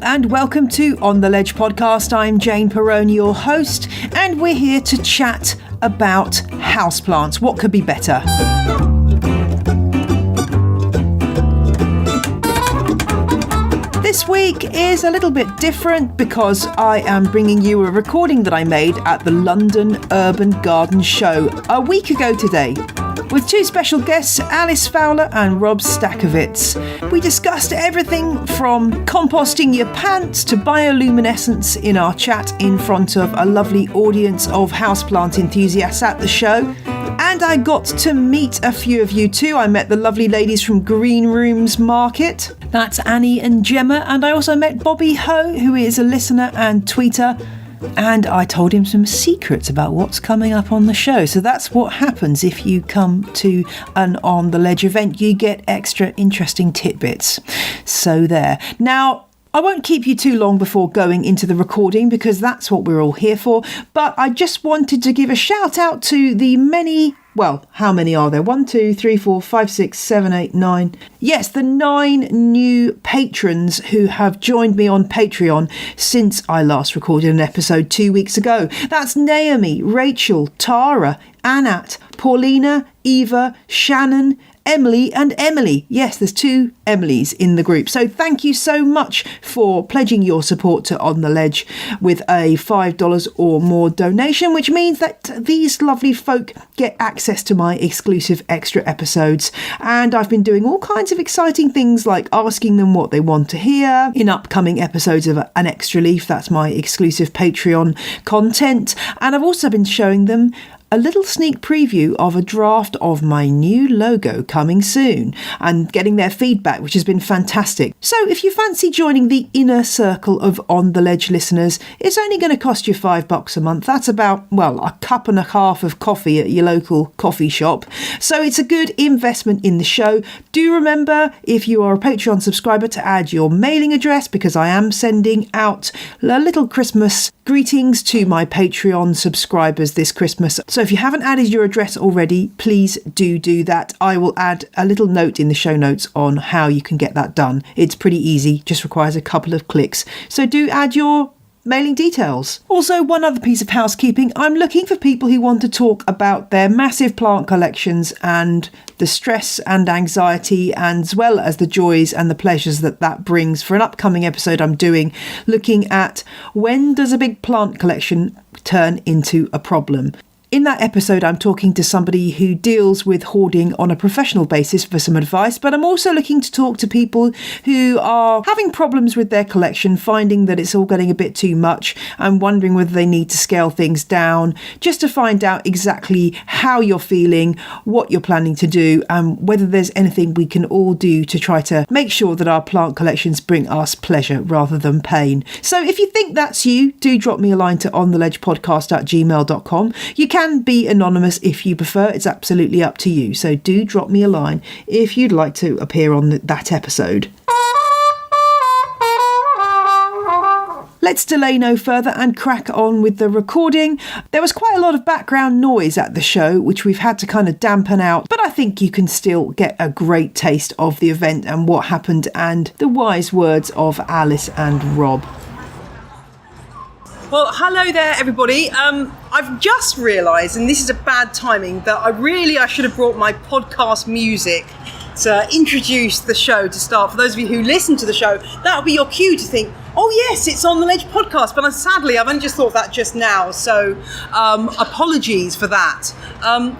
And welcome to On the Ledge podcast. I'm Jane Perrone, your host, and we're here to chat about houseplants. What could be better? This week is a little bit different because I am bringing you a recording that I made at the London Urban Garden Show a week ago today, with two special guests, Alys Fowler and Rob Stacewicz. We discussed everything from composting your pants to bioluminescence in our chat in front of a lovely audience of houseplant enthusiasts at the show. And I got to meet a few of you too. I met the lovely ladies from Green Rooms Market. That's Annie and Gemma. And I also met Bobby Ho, who is a listener and tweeter. And I told him some secrets about what's coming up on the show. So that's what happens if you come to an On the Ledge event. You get extra interesting tidbits. So there. Now, I won't keep you too long before going into the recording because that's what we're all here for. But I just wanted to give a shout out to the many... Well, how many are there? 1, 2, 3, 4, 5, 6, 7, 8, 9. Yes, the 9 new patrons who have joined me on Patreon since I last recorded an episode 2 weeks ago. That's Naomi, Rachel, Tara, Anat, Paulina, Eva, Shannon, Emily and Emily. Yes, there's 2 Emilys in the group. So thank you so much for pledging your support to On the Ledge with a $5 or more donation, which means that these lovely folk get access to my exclusive extra episodes. And I've been doing all kinds of exciting things like asking them what they want to hear in upcoming episodes of An Extra Leaf. That's my exclusive Patreon content. And I've also been showing them a little sneak preview of a draft of my new logo coming soon and getting their feedback, which has been fantastic. So if you fancy joining the inner circle of On the Ledge listeners, it's only going to cost you $5 a month. That's about, well, a cup and a half of coffee at your local coffee shop. So it's a good investment in the show. Do remember, if you are a Patreon subscriber, to add your mailing address because I am sending out a little Christmas greetings to my Patreon subscribers this Christmas. So if you haven't added your address already, please do that. I will add a little note in the show notes on how you can get that done. It's pretty easy, just requires a couple of clicks. So do add your mailing details. Also, one other piece of housekeeping. I'm looking for people who want to talk about their massive plant collections and the stress and anxiety, as well as the joys and the pleasures that brings, for an upcoming episode I'm doing, looking at when does a big plant collection turn into a problem. In that episode, I'm talking to somebody who deals with hoarding on a professional basis for some advice, but I'm also looking to talk to people who are having problems with their collection, finding that it's all getting a bit too much and wondering whether they need to scale things down, just to find out exactly how you're feeling, what you're planning to do, and whether there's anything we can all do to try to make sure that our plant collections bring us pleasure rather than pain. So if you think that's you, do drop me a line to ontheledgepodcast@gmail.com. You can be anonymous if you prefer. It's absolutely up to you. So do drop me a line if you'd like to appear on that episode. Let's delay no further and crack on with the recording. There was quite a lot of background noise at the show, which we've had to kind of dampen out, but I think you can still get a great taste of the event and what happened and the wise words of Alys and Rob. Well, hello there, everybody. I've just realised, and this is a bad timing, that I should have brought my podcast music to introduce the show to start. For those of you who listen to the show, that will be your cue to think, oh yes, it's On the Ledge podcast. But sadly, I've only just thought that just now. So apologies for that.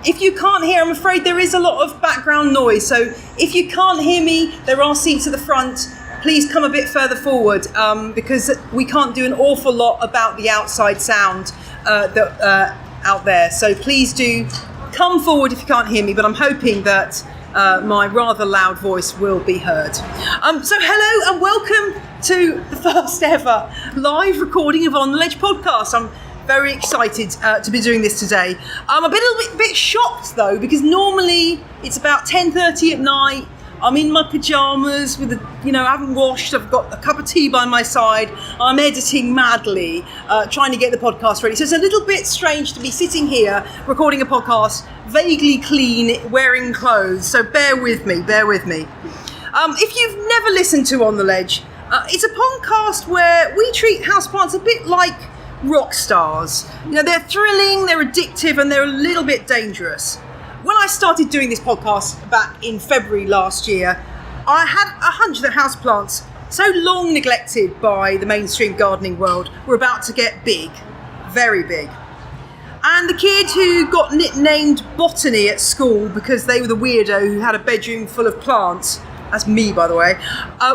If you can't hear, I'm afraid there is a lot of background noise. So if you can't hear me, there are seats at the front. Please come a bit further forward because we can't do an awful lot about the outside sound out there. So please do come forward if you can't hear me, but I'm hoping that my rather loud voice will be heard. So hello and welcome to the first ever live recording of On the Ledge podcast. I'm very excited to be doing this today. I'm a bit shocked though, because normally it's about 10:30 at night. I'm in my pyjamas with I haven't washed. I've got a cup of tea by my side. I'm editing madly, trying to get the podcast ready. So it's a little bit strange to be sitting here recording a podcast, vaguely clean, wearing clothes. So bear with me. If you've never listened to On the Ledge, it's a podcast where we treat houseplants a bit like rock stars. They're thrilling, they're addictive, and they're a little bit dangerous. When I started doing this podcast back in February last year, I had a hunch that houseplants, so long neglected by the mainstream gardening world, were about to get big, very big. And the kid who got nicknamed Botany at school because they were the weirdo who had a bedroom full of plants, that's me by the way,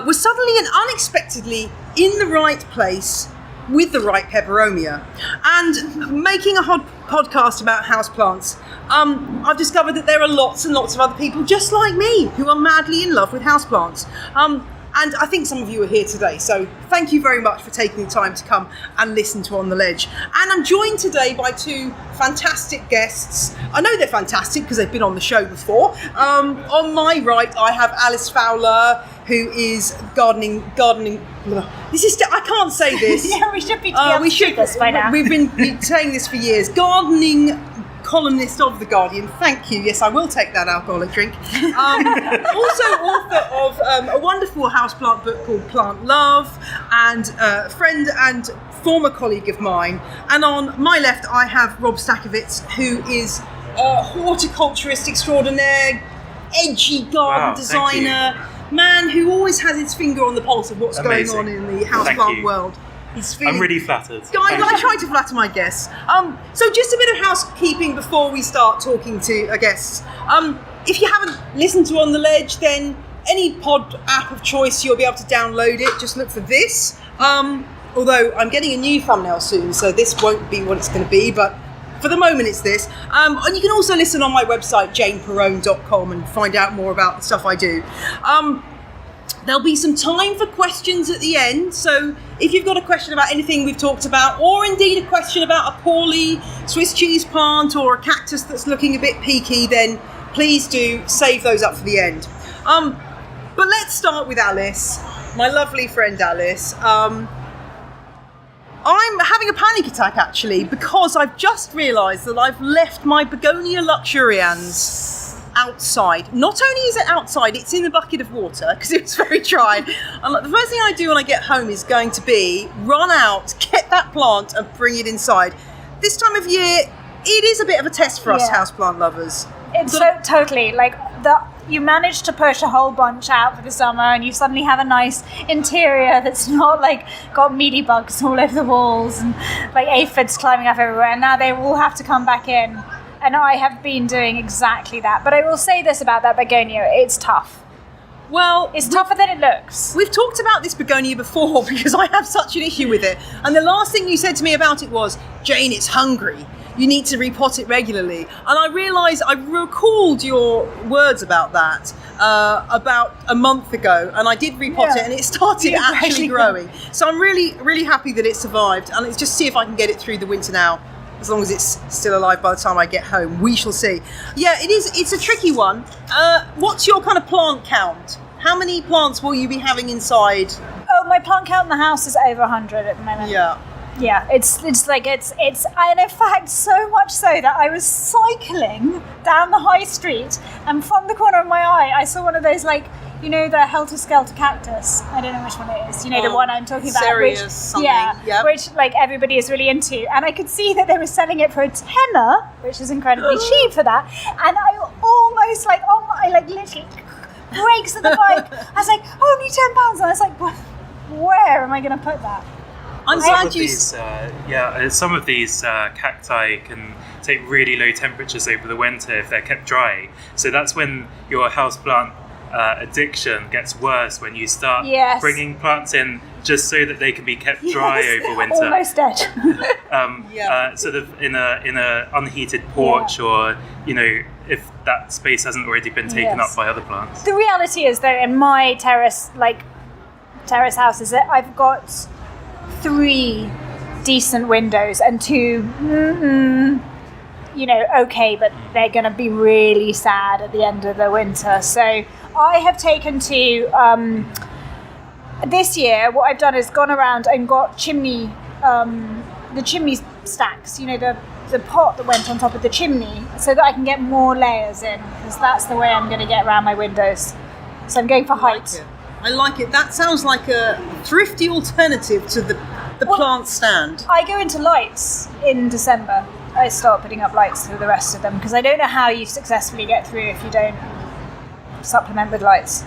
was suddenly and unexpectedly in the right place with the right peperomia. And making a podcast about houseplants, I've discovered that there are lots and lots of other people just like me who are madly in love with houseplants. And I think some of you are here today, so thank you very much for taking the time to come and listen to On the Ledge. And I'm joined today by two fantastic guests. I know they're fantastic because they've been on the show before. On my right, I have Alys Fowler, who is gardening. I can't say this. Yeah, we should be able to do this by now. We've been saying this for years. Gardening columnist of The Guardian. Thank you. Yes, I will take that alcoholic drink. Also author of a wonderful houseplant book called Plant Love, and a friend and former colleague of mine. And on my left, I have Rob Stacewicz, who is a horticulturist extraordinaire, edgy garden designer, man who always has his finger on the pulse of what's going on in the houseplant world. I'm really flattered. I try to flatter my guests. So just a bit of housekeeping before we start talking to our guests. If you haven't listened to On the Ledge, then any pod app of choice, you'll be able to download it. Just look for this. Although I'm getting a new thumbnail soon, so this won't be what it's going to be, but for the moment it's this. And you can also listen on my website, janeperrone.com, and find out more about the stuff I do. There'll be some time for questions at the end, so if you've got a question about anything we've talked about, or indeed a question about a poorly Swiss cheese plant or a cactus that's looking a bit peaky, then please do save those up for the end. But let's start with Alys, my lovely friend Alys. I'm having a panic attack actually, because I've just realised that I've left my begonia luxurians outside. Not only is it outside, it's in a bucket of water because it was very dry. And the first thing I do when I get home is going to be run out, get that plant and bring it inside. This time of year, it is a bit of a test for us houseplant lovers. It's totally like you manage to push a whole bunch out for the summer and you suddenly have a nice interior that's not like got meaty bugs all over the walls and like aphids climbing up everywhere, and now they all have to come back in. And I have been doing exactly that. But I will say this about that begonia, it's tough. Well, it's tougher than it looks. We've talked about this begonia before because I have such an issue with it. And the last thing you said to me about it was, Jane, it's hungry. You need to repot it regularly. And I realised, I recalled your words about that about a month ago. And I did repot it and it started actually growing. So I'm really, really happy that it survived. And let's just see if I can get it through the winter now. As long as it's still alive by the time I get home, we shall see. Yeah, it's a tricky one. What's your kind of plant count? How many plants will you be having inside? Oh, my plant count in the house is over 100 at the moment. Yeah, it's and in fact so much so that I was cycling down the high street and from the corner of my eye I saw one of those the helter-skelter cactus. I don't know which one it is. The one I'm talking about. Which everybody is really into. And I could see that they were selling it for a tenner, which is incredibly cheap for that. And I almost literally brakes at the bike. I was like, only £10. And I was like, where am I going to put that? Some of these cacti can take really low temperatures over the winter if they're kept dry. So that's when your houseplant addiction gets worse, when you start bringing plants in just so that they can be kept dry over winter. Almost dead. Sort of in a unheated porch, or if that space hasn't already been taken up by other plants. The reality is, though, in my terrace house, is that I've got 3 decent windows and 2 okay, but they're going to be really sad at the end of the winter. So I have taken to this year. What I've done is gone around and got the chimney stacks. You know, the pot that went on top of the chimney, so that I can get more layers in, because that's the way I'm going to get around my windows. So I'm going for height. I like it. That sounds like a thrifty alternative to the plant stand. I go into lights in December. I start putting up lights through the rest of them, because I don't know how you successfully get through if you don't supplement with lights.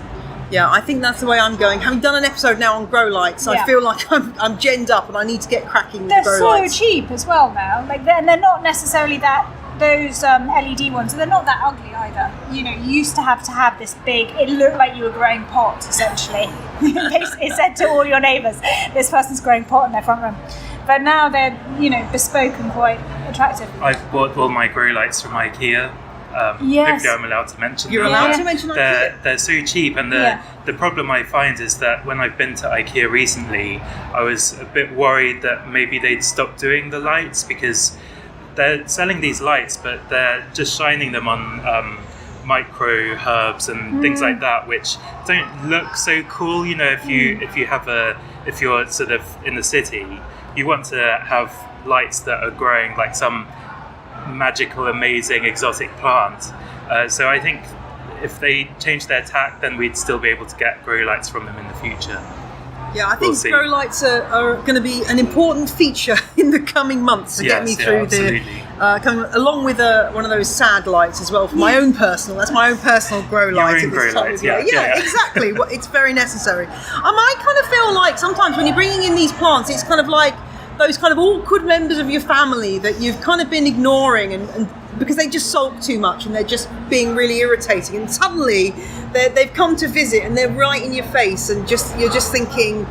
Yeah, I think that's the way I'm going. Having done an episode now on grow lights, I feel like I'm genned up and I need to get cracking with grow lights. They're so cheap as well now. Like they're not necessarily those LED ones. They're not that ugly either. You know, you used to have this big. It looked like you were growing pot essentially. It said to all your neighbours, "This person's growing pot in their front room." But now they're bespoke and quite attractive. I've bought all my grow lights from IKEA. Hopefully I'm allowed to mention You're them. allowed to mention IKEA. They're so cheap, and the problem I find is that when I've been to IKEA recently, I was a bit worried that maybe they'd stop doing the lights, because they're selling these lights, but they're just shining them on micro herbs and things like that, which don't look so cool. You know, if you're sort of in the city, you want to have lights that are growing like some magical, amazing, exotic plant. So I think if they change their tack, then we'd still be able to get grow lights from them in the future. Yeah, I think grow lights are going to be an important feature in the coming months to get me through along with one of those sad lights as well for my own personal. That's my own personal grow light at this time of year. Yeah, exactly. It's very necessary. I kind of feel like sometimes when you're bringing in these plants, it's kind of like those kind of awkward members of your family that you've kind of been ignoring and because they just sulk too much and they're just being really irritating, and suddenly they've come to visit and they're right in your face, and you're just thinking,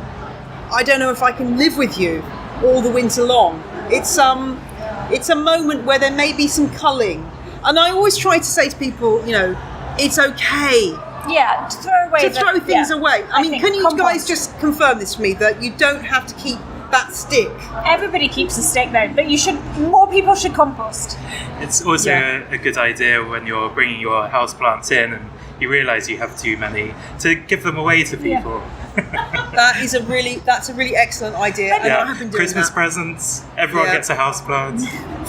I don't know if I can live with you all the winter long. It's a moment where there may be some culling, and I always try to say to people, it's okay. Yeah, to throw things away. I mean, can you guys just confirm this for me, that you don't have to keep that stick? Everybody keeps a stick though, but more people should compost. It's also a good idea when you're bringing your houseplants in and you realise you have too many, to give them away to people. That's a really excellent idea. And I have been doing Christmas presents, everyone gets a houseplant.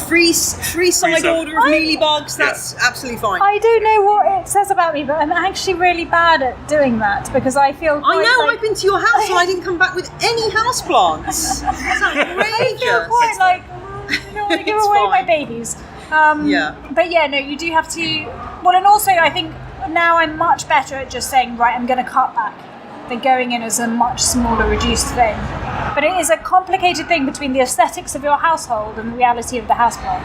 Free side order of mealybugs, that's absolutely fine. I don't know what it says about me, but I'm actually really bad at doing that, because I feel I've been to your house and I didn't come back with any houseplants. That's outrageous. I feel quite like, I don't want to give away my babies. But you do have to. Well, and also I think now I'm much better at just saying, right, I'm going to cut back, than going in as a much smaller, reduced thing. But it is a complicated thing between the aesthetics of your household and the reality of the houseplant.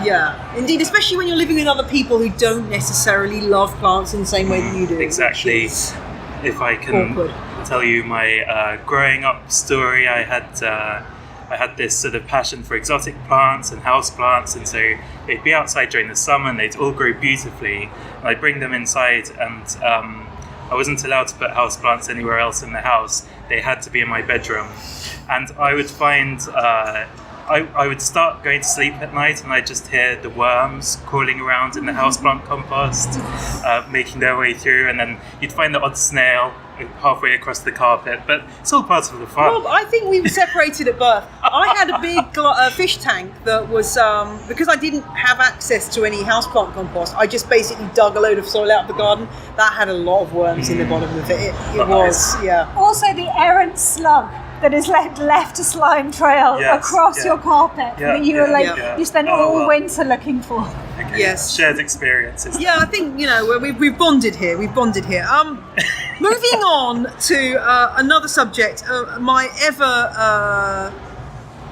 Yeah, indeed, especially when you're living with other people who don't necessarily love plants in the same way that you do. Exactly. If I can tell you my growing up story, I had this sort of passion for exotic plants and houseplants, and so they'd be outside during the summer and they'd all grow beautifully. And I'd bring them inside, and I wasn't allowed to put houseplants anywhere else in the house. They had to be in my bedroom. And I would find, I would start going to sleep at night and I'd just hear the worms crawling around in the houseplant compost, making their way through, and then you'd find the odd snail halfway across the carpet, but it's all part of the fun. Rob, I think we were separated at birth. I had a big fish tank that was, because I didn't have access to any houseplant compost, I just basically dug a load of soil out of the garden. That had a lot of worms in the bottom of it. It was. Also the errant slug that has left a slime trail across your carpet that you you spent all winter looking for. Okay. Yes. Shared experiences. Yeah, I think, we've bonded here. Moving on to another subject, my ever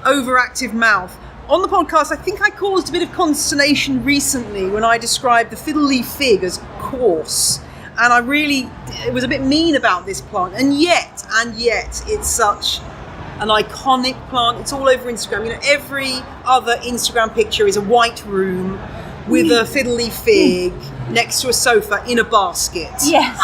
overactive mouth. On the podcast, I think I caused a bit of consternation recently when I described the fiddle leaf fig as coarse. And it was a bit mean about this plant. And yet, it's such an iconic plant. It's all over Instagram. Every other Instagram picture is a white room with a fiddle leaf fig next to a sofa in a basket. Yes.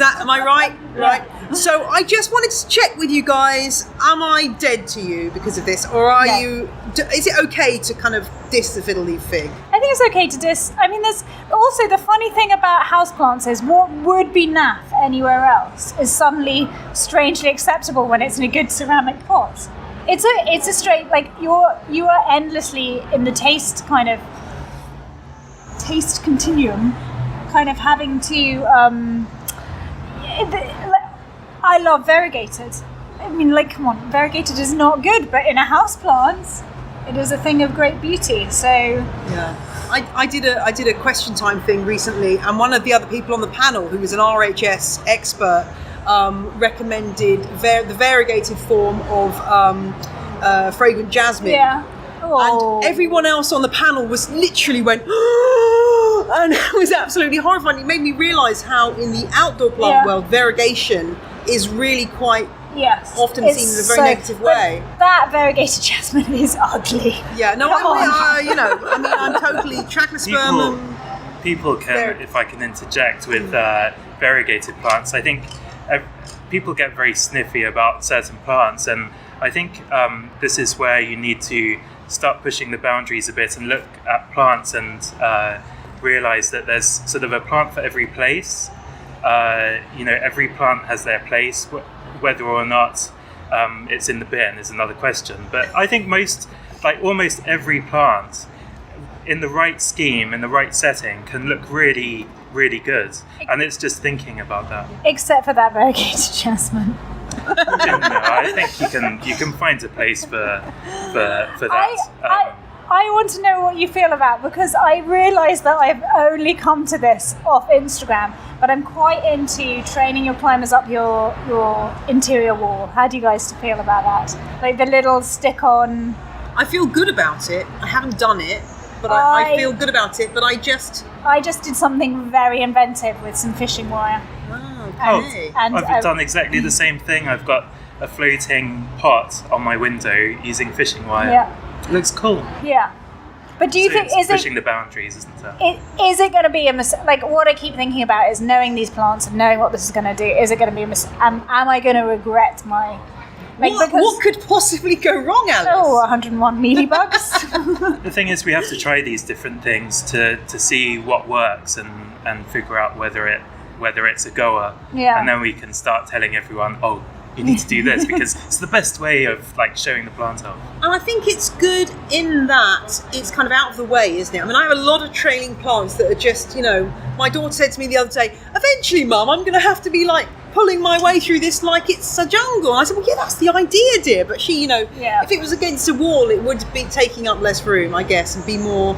Am I right? Right. So I just wanted to check with you guys, am I dead to you because of this? Or is it okay to kind of diss the fiddle leaf fig? I think think it's okay to there's also the funny thing about houseplants is what would be naff anywhere else is suddenly strangely acceptable when it's in a good ceramic pot. It's a straight, like, you are endlessly in the taste continuum, kind of having to, I love variegated. I mean, like, come on, variegated is not good, but in a houseplant, it is a thing of great beauty, so... Yeah. I did a question time thing recently, and one of the other people on the panel, who was an RHS expert, recommended the variegated form of fragrant jasmine. Yeah. Oh. And everyone else on the panel was literally went, and it was absolutely horrifying. It made me realise how in the outdoor plant world, variegation is really quite often seen in a very negative way. That variegated jasmine is ugly. Yeah, no, I'm totally Trachlospermum. People can, if I can interject with variegated plants, I think people get very sniffy about certain plants, and I think this is where you need to start pushing the boundaries a bit and look at plants and realise that there's sort of a plant for every place. Every plant has their place. Whether or not it's in the bin is another question. But I think almost every plant, in the right scheme, in the right setting, can look really, really good. And it's just thinking about that. Except for that variegated jasmine. I think you can find a place for that. I want to know what you feel about, because I realise that I've only come to this off Instagram, but I'm quite into training your climbers up your interior wall. How do you guys feel about that? Like the little stick-on... I feel good about it. I haven't done it, but I feel good about it, but I just did something very inventive with some fishing wire. Oh, okay. I've done exactly the same thing. I've got a floating pot on my window using fishing wire. Yeah. It looks cool. Yeah. But do you think it's pushing the boundaries, isn't it? Is it going to be a mistake? Like, what I keep thinking about is knowing these plants and knowing what this is going to do. Is it going to be a mistake? Am I going to regret my... What could possibly go wrong, Alys? 101 mealybugs. The thing is, we have to try these different things to see what works and figure out whether it's a goer. Yeah. And then we can start telling everyone, oh, you need to do this because it's the best way of showing the plant off. And I think it's good in that it's kind of out of the way, isn't it? I mean, I have a lot of trailing plants that are just, my daughter said to me the other day, eventually, Mum, I'm going to have to be pulling my way through this like it's a jungle. And I said, well, yeah, that's the idea, dear. But she, if it was against a wall, it would be taking up less room, I guess, and be more,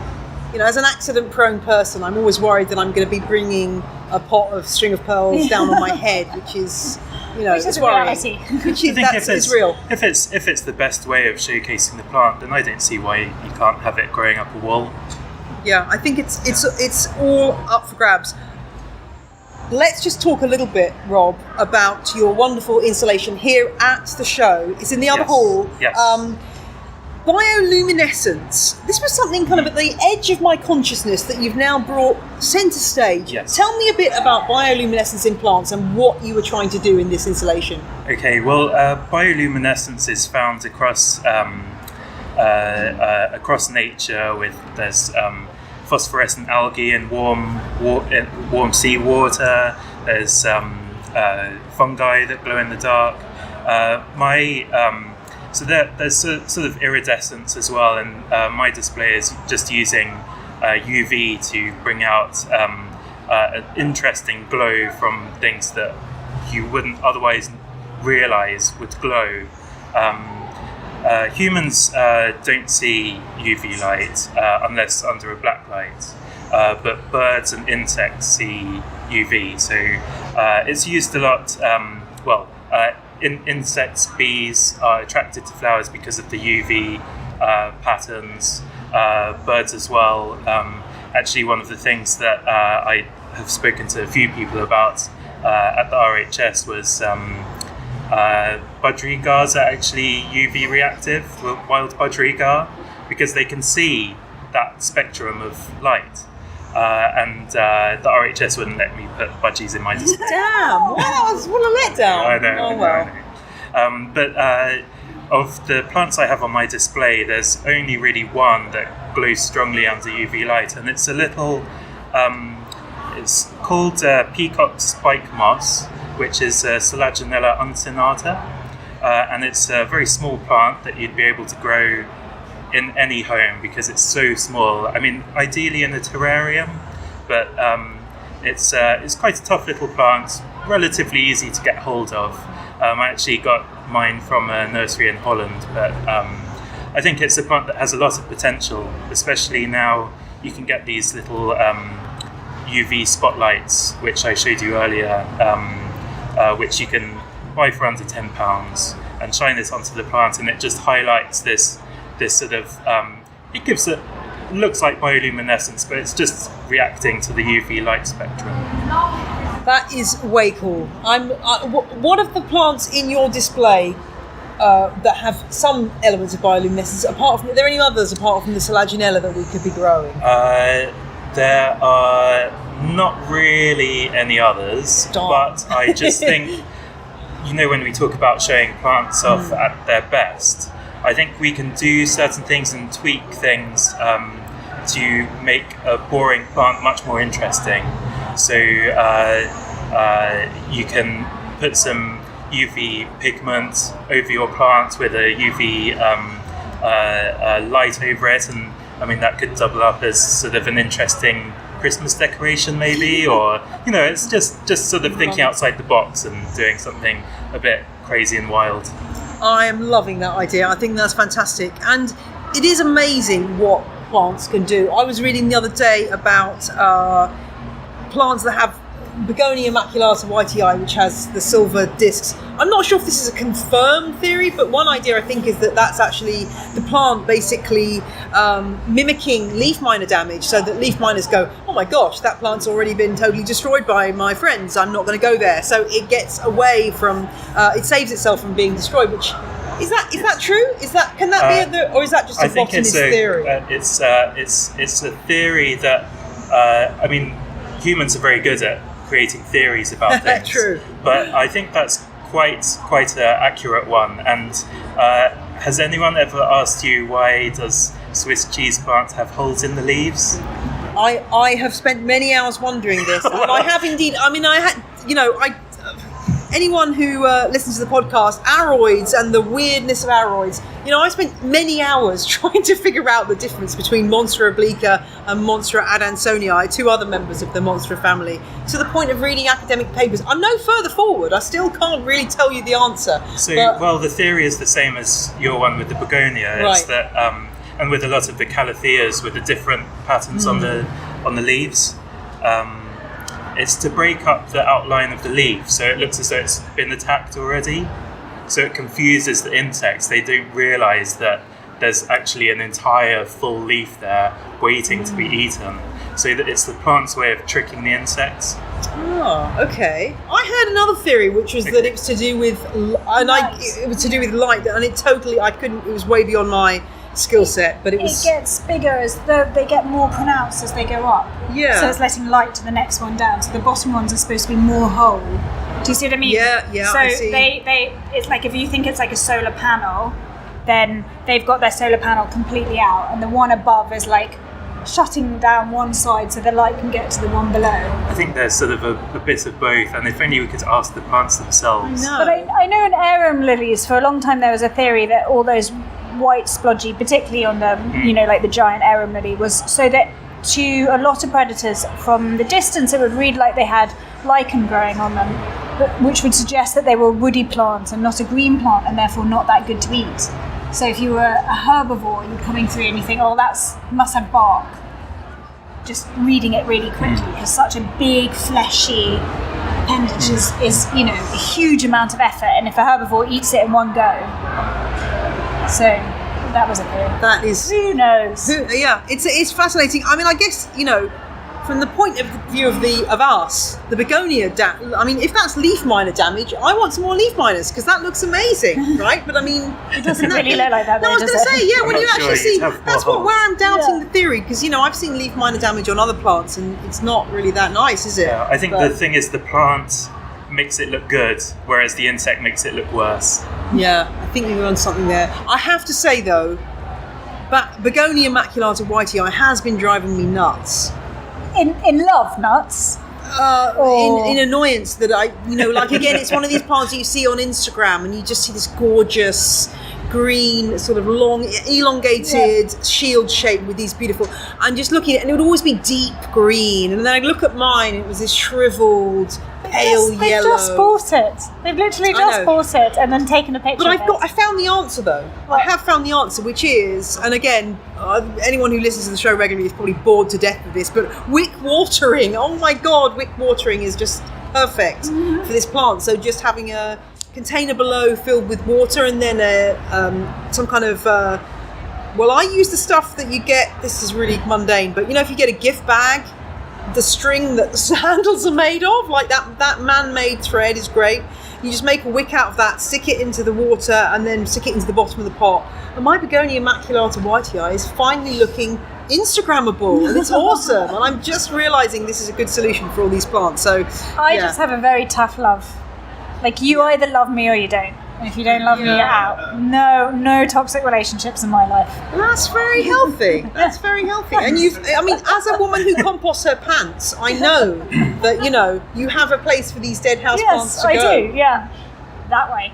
as an accident-prone person, I'm always worried that I'm going to be bringing a pot of string of pearls down on my head, which is... which is reality. It's real. If it's the best way of showcasing the plant, then I don't see why you can't have it growing up a wall. Yeah, I think it's all up for grabs. Let's just talk a little bit, Rob, about your wonderful installation here at the show. It's in the other hall. Yes. Bioluminescence. This was something kind of at the edge of my consciousness that you've now brought centre stage. Yes. Tell me a bit about bioluminescence in plants and what you were trying to do in this installation. Okay, well, bioluminescence is found across nature. There's phosphorescent algae in warm seawater. There's fungi that glow in the dark. So there's sort of iridescence as well, and my display is just using UV to bring out an interesting glow from things that you wouldn't otherwise realise would glow. Humans don't see UV light unless under a black light, but birds and insects see UV, so it's used a lot. Insects, bees are attracted to flowers because of the UV patterns, birds as well. Actually, one of the things that I have spoken to a few people about at the RHS was budgerigars are actually UV reactive, wild budgerigar, because they can see that spectrum of light. And the RHS wouldn't let me put budgies in my display. Damn! What a letdown! I know. But of the plants I have on my display, there's only really one that glows strongly under UV light, and it's a little, it's called peacock spike moss, which is Selaginella uncinata, and it's a very small plant that you'd be able to grow in any home because it's so small. I mean, ideally in a terrarium, but it's quite a tough little plant, relatively easy to get hold of. I actually got mine from a nursery in Holland, but I think it's a plant that has a lot of potential, especially now you can get these little UV spotlights, which I showed you earlier, which you can buy for under £10 and shine this onto the plant, and it just highlights this sort of, it gives it, looks like bioluminescence, but it's just reacting to the UV light spectrum. That is way cool. What of the plants in your display that have some elements of bioluminescence? Apart from, are there any others apart from the Selaginella that we could be growing? There are not really any others, but I just think, when we talk about showing plants off at their best, I think we can do certain things and tweak things to make a boring plant much more interesting. So you can put some UV pigment over your plant with a UV light over it, and I mean that could double up as sort of an interesting Christmas decoration maybe, or it's just sort of thinking outside the box and doing something a bit crazy and wild. I am loving that idea. I think that's fantastic, and it is amazing what plants can do. I was reading the other day about plants that have Begonia maculata YTI, which has the silver discs. I'm not sure if this is a confirmed theory, but one idea I think is that that's actually the plant basically mimicking leaf miner damage, so that leaf miners go, oh my gosh, that plant's already been totally destroyed by my friends, I'm not going to go there. So it gets away from, it saves itself from being destroyed, which is that true? Can that be or is that just a botanist theory? It's a theory that humans are very good at creating theories about things. True. But I think that's quite an accurate one. And has anyone ever asked you, why does Swiss cheese plants have holes in the leaves? I have spent many hours wondering this, and I have indeed. I mean, anyone who listens to the podcast, aroids and the weirdness of aroids, I spent many hours trying to figure out the difference between Monstera obliqua and Monstera adansonii, two other members of the Monstera family, to the point of reading academic papers. I'm no further forward. I still can't really tell you the answer. So, the theory is the same as your one with the begonia. Right. It's that, and with a lot of the calatheas with the different patterns on the leaves. It's to break up the outline of the leaf, so it looks as though it's been attacked already. So it confuses the insects. They don't realise that there's actually an entire full leaf there waiting to be eaten. So that it's the plant's way of tricking the insects. Oh, okay. I heard another theory, which was that it was to do with, it was to do with light, and it was way beyond my skill set, but it gets bigger as they get more pronounced as they go up. Yeah. So it's letting light to the next one down. So the bottom ones are supposed to be more whole. Do you see what I mean? Yeah. So I see. it's like, if you think it's like a solar panel, then they've got their solar panel completely out, and the one above is like shutting down one side so the light can get to the one below. I think there's sort of a bit of both, and if only we could ask the plants themselves. I know. But I know in arum lilies, for a long time there was a theory that all those white splodgy, particularly on the like the giant arum lily, was so that to a lot of predators from the distance it would read like they had lichen growing on them, which would suggest that they were a woody plant and not a green plant, and therefore not that good to eat. So if you were a herbivore, you're coming through and you think, oh, must have bark. Just reading it really quickly, because such a big fleshy appendage is a huge amount of effort, and if a herbivore eats it in one go. So that was a theory. That is. Who knows? It's fascinating. I mean, I guess from the point of view of us, the begonia. If that's leaf miner damage, I want some more leaf miners because that looks amazing, right? But I mean, it doesn't really look like that. No, I was going to say, when you actually see, that's where I'm doubting the theory, because I've seen leaf miner damage on other plants, and it's not really that nice, is it? Yeah, I think the thing is the plant makes it look good, whereas the insect makes it look worse. Yeah, I think you're on something there. I have to say though, Begonia maculata whitei has been driving me nuts. In love nuts? In annoyance that like again, it's one of these plants that you see on Instagram and you just see this gorgeous green, sort of long, elongated shield shape with these beautiful, and just looking at it, and it would always be deep green, and then I'd look at mine, it was this shriveled, pale yellow. They've just bought it. They've literally just bought it and then taken a picture of it. But I found the answer though. What? I have found the answer, which is, and again, anyone who listens to the show regularly is probably bored to death of this, but wick watering. Oh my God, wick watering is just perfect for this plant. So just having a container below filled with water, and then some kind of I use the stuff that you get, this is really mundane, but if you get a gift bag, the string that the handles are made of, like that man-made thread is great. You just make a wick out of that, stick it into the water, and then stick it into the bottom of the pot. And my Begonia maculata whitei is finally looking Instagrammable, and it's awesome. And I'm just realising this is a good solution for all these plants. So I just have a very tough love. Like, you either love me or you don't. And if you don't love me, you're out. No toxic relationships in my life. That's very healthy. That's very healthy. And as a woman who composts her pants, I know that, you have a place for these dead houseplants to go. Yes, I do, yeah. That way.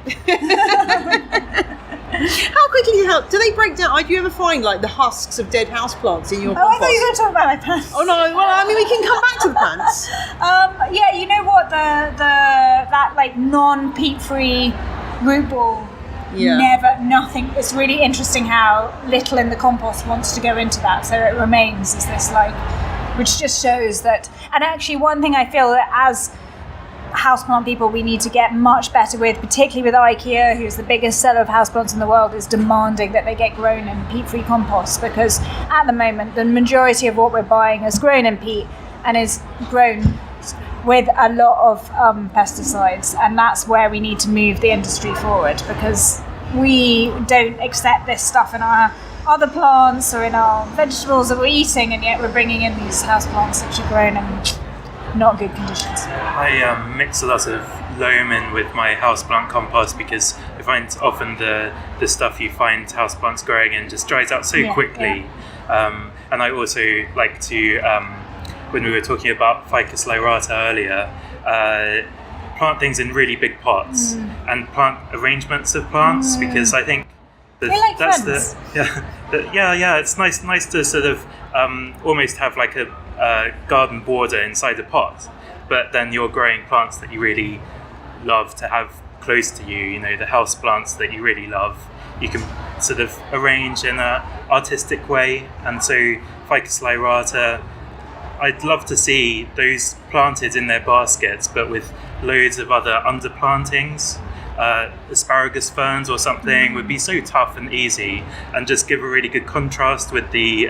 How quickly do they break down? Do you ever find like the husks of dead houseplants in your compost? I thought you were going to talk about my pants. Oh no, well we can come back to the pants. You know what, that like non-peat free root ball, nothing. It's really interesting how little in the compost wants to go into that, so it remains as this which just shows that. And actually, one thing I feel that as houseplant people we need to get much better with, particularly with IKEA, who's the biggest seller of houseplants in the world, is demanding that they get grown in peat-free compost, because at the moment the majority of what we're buying is grown in peat and is grown with a lot of pesticides, and that's where we need to move the industry forward, because we don't accept this stuff in our other plants or in our vegetables that we're eating, and yet we're bringing in these houseplants which are grown in not good conditions. I mix a lot of loam in with my houseplant compost, because I find often the stuff you find houseplants growing in just dries out so quickly. Yeah. And I also like to, when we were talking about Ficus lyrata earlier, plant things in really big pots and plant arrangements of plants, because I think that's friends. It's nice to sort of almost have like a garden border inside the pot, but then you're growing plants that you really love to have close to you, the house plants that you really love, you can sort of arrange in an artistic way. And so Ficus lyrata, I'd love to see those planted in their baskets, but with loads of other underplantings. Asparagus ferns or something would be so tough and easy, and just give a really good contrast with the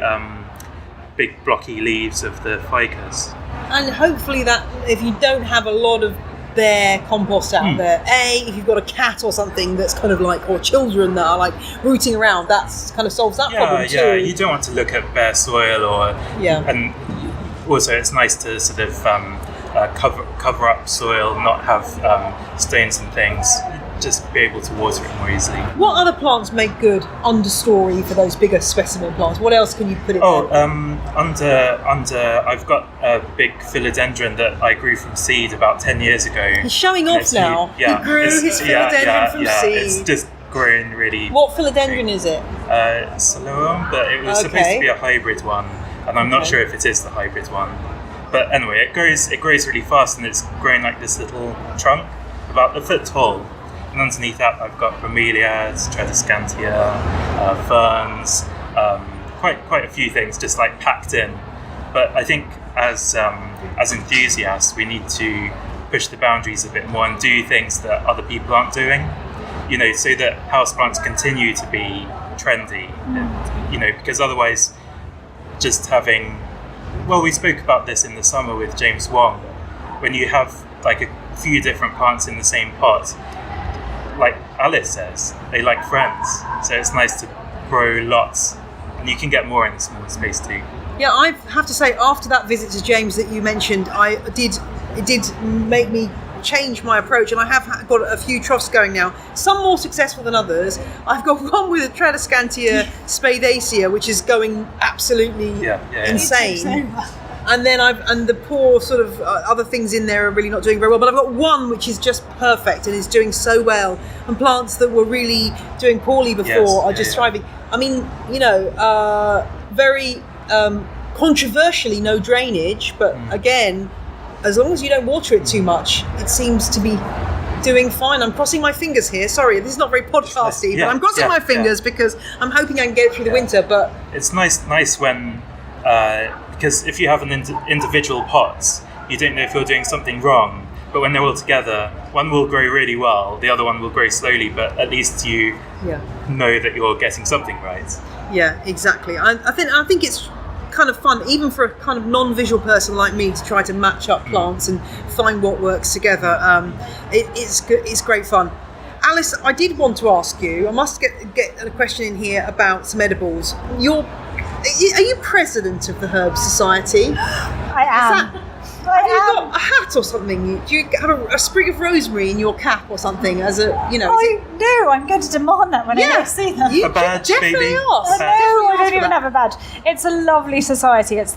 big blocky leaves of the ficus. And hopefully that, if you don't have a lot of bare compost out there, if you've got a cat or something that's kind of like, or children that are like rooting around, that's kind of solves that problem too. Yeah, you don't want to look at bare soil and also it's nice to sort of cover up soil, not have stones and things, just be able to water it more easily. What other plants make good understory for those bigger specimen plants? What else can you put in there? I've got a big philodendron that I grew from seed about 10 years ago. He's showing off now. He grew his philodendron from seed. It's just grown really. What philodendron is it? Siloam, but it was supposed to be a hybrid one, and I'm not sure if it is the hybrid one. But anyway, it grows really fast, and it's growing like this little trunk, about a foot tall. And underneath that, I've got bromeliads, tradescantia, ferns, quite a few things just like packed in. But I think as enthusiasts, we need to push the boundaries a bit more and do things that other people aren't doing. So that houseplants continue to be trendy. And, because otherwise, just having. Well, we spoke about this in the summer with James Wong. When you have like a few different plants in the same pot, like Alys says, they like friends. So it's nice to grow lots, and you can get more in a smaller space too. Yeah, I have to say, after that visit to James that you mentioned, it did make me changed my approach, and I have got a few troughs going now. Some more successful than others. I've got one with a Tradescantia spadaceae, which is going absolutely insane. And then and the poor sort of other things in there are really not doing very well. But I've got one which is just perfect and is doing so well. And plants that were really doing poorly before are just thriving. I mean, very controversially no drainage, but again, as long as you don't water it too much, it seems to be doing fine. I'm crossing my fingers here. Sorry, this is not very podcasty, but I'm crossing my fingers because I'm hoping I can get it through the winter. But it's nice when. Because if you have an individual pots, you don't know if you're doing something wrong. But when they're all together, one will grow really well, the other one will grow slowly. But at least you know that you're getting something right. Yeah, exactly. I think it's kind of fun, even for a kind of non-visual person like me, to try to match up plants and find what works together. It's great fun. Alys, I did want to ask you. I must get a question in here about some edibles. Are you president of the Herb Society? I am. Have you got a hat or something? Do you have a sprig of rosemary in your cap or something? As a, No, I'm going to demand that when I next see them. You a badge, definitely maybe? Ask. No, I don't even have a badge. It's a lovely society. It's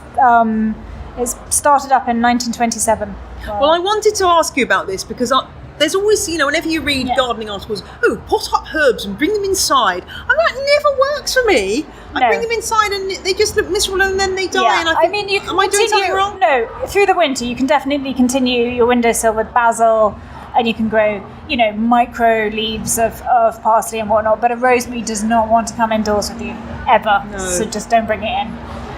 started up in 1927. Well, I wanted to ask you about this because there's always, whenever you read gardening articles, pot up herbs and bring them inside. And that never works for me. I bring them inside and they just look miserable and then they die. Yeah. And I think, you can am I doing something wrong? No, through the winter you can definitely continue your windowsill with basil, and you can grow, micro leaves of parsley and whatnot. But a rosemary does not want to come indoors with you ever. No. So just don't bring it in.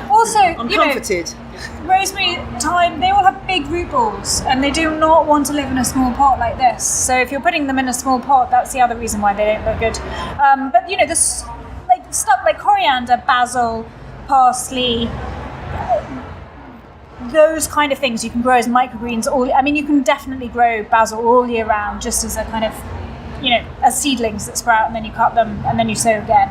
Also, I'm comforted. Rosemary, thyme, they all have big root balls and they do not want to live in a small pot like this. So if you're putting them in a small pot, that's the other reason why they don't look good. But this stuff like coriander, basil, parsley, those kind of things you can grow as microgreens. You can definitely grow basil all year round, just as a kind of, as seedlings that sprout and then you cut them and then you sow again.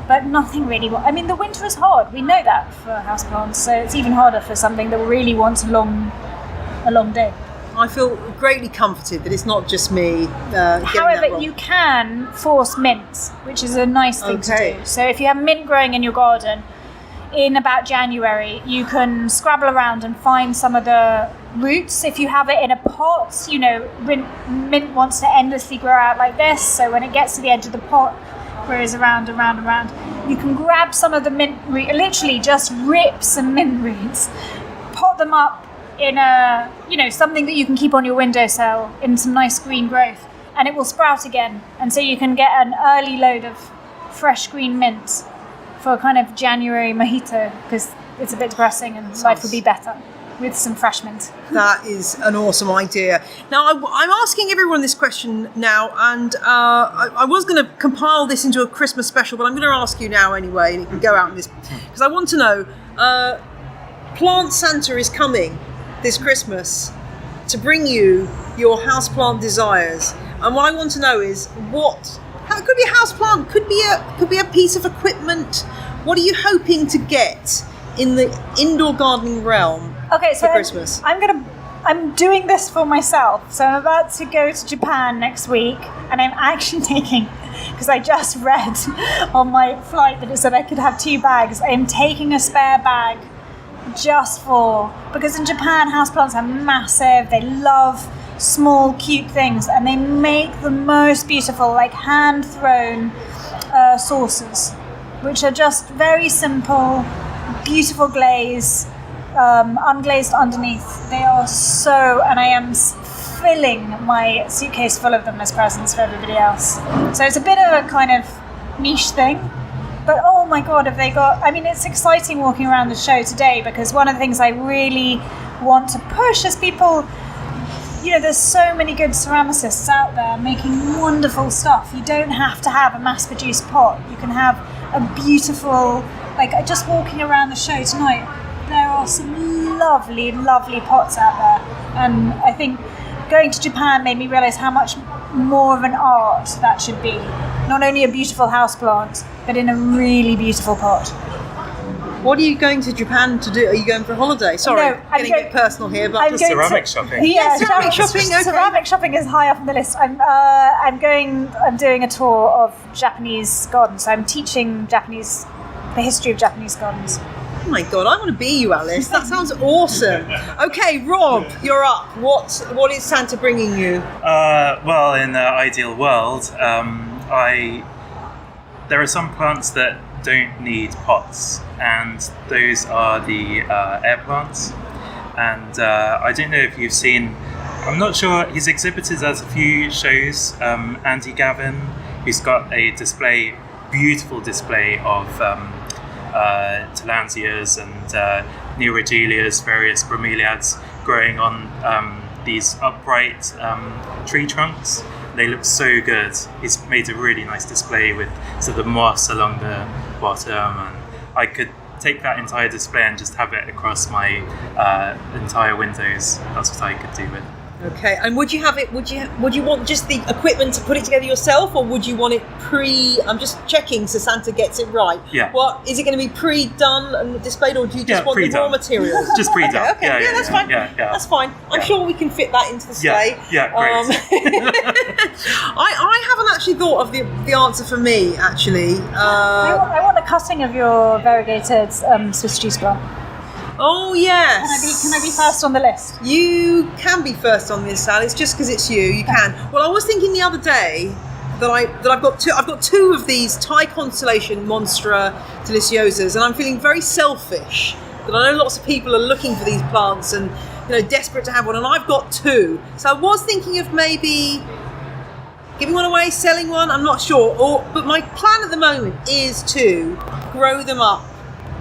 But nothing really. The winter is hard. We know that for houseplants, so it's even harder for something that really wants a long day. I feel greatly comforted that it's not just me. However, you can force mint, which is a nice thing to do. So if you have mint growing in your garden, in about January, you can scrabble around and find some of the roots. If you have it in a pot, mint wants to endlessly grow out like this. So when it gets to the edge of the pot, grows around and round and round. You can grab some of the mint root, literally just rip some mint roots, pot them up in a, something that you can keep on your windowsill in some nice green growth, and it will sprout again. And so you can get an early load of fresh green mint for a kind of January mojito, because it's a bit depressing and life would be better with some fresh mint. That is an awesome idea. Now, I'm asking everyone this question now, and I was going to compile this into a Christmas special, but I'm going to ask you now anyway, and it can go out in this, because I want to know, Plant Santa is coming this Christmas to bring you your houseplant desires. And what I want to know is it could be a houseplant, could be a piece of equipment. What are you hoping to get in the indoor gardening realm? Okay, so for Christmas? I'm doing this for myself. So I'm about to go to Japan next week, and I'm actually taking, because I just read on my flight that it said I could have 2 bags. I'm taking a spare bag because in Japan houseplants are massive. They love small, cute things, and they make the most beautiful, hand-thrown saucers, which are just very simple, beautiful glaze. Unglazed underneath. They are and I am filling my suitcase full of them as presents for everybody else. So it's a bit of a kind of niche thing, but oh my god, have they got, it's exciting walking around the show today, because one of the things I really want to push is people, there's so many good ceramicists out there making wonderful stuff. You don't have to have a mass-produced pot. You can have a beautiful, just walking around the show tonight, there are some lovely, lovely pots out there. And I think going to Japan made me realise how much more of an art that should be. Not only a beautiful houseplant, but in a really beautiful pot. What are you going to Japan to do? Are you going for a holiday? Sorry, No, I'm getting a bit personal here, but Just ceramic shopping. Yeah, ceramic shopping. Okay. Ceramic shopping is high up on the list. I'm doing a tour of Japanese gardens. So I'm teaching the history of Japanese gardens. Oh my God, I want to be you, Alice. That sounds awesome. Okay, Rob, you're up. What is Santa bringing you? Well, in the ideal world, there are some plants that don't need pots, and those are the air plants. And I don't know if you've seen, I'm not sure, he's exhibited at a few shows. Andy Gavin, who's got a beautiful display of Tillandsias and Neurogelias, various bromeliads growing on these upright tree trunks. They look so good. He's made a really nice display with sort of moss along the bottom, and I could take that entire display and just have it across my entire windows. That's what I could do with it. Okay, and would you want just the equipment to put it together yourself, or would you want it I'm just checking so Santa gets it right. Yeah. What, is it going to be pre-done and displayed, or do you just want the raw materials? Just pre-done. Okay, yeah, that's fine. Yeah. That's fine. I'm sure we can fit that into the sleigh. Yeah, great. I haven't actually thought of the answer for me, actually. I want a cutting of your variegated Swiss cheese plant. Oh, yes. Can I be first on the list? You can be first on this, Alice, just because it's you can. Well, I was thinking the other day that I've got two of these Thai Constellation Monstra Deliciosas, and I'm feeling very selfish that I know lots of people are looking for these plants and desperate to have one, and I've got two. So I was thinking of maybe giving one away, selling one, I'm not sure. But my plan at the moment is to grow them up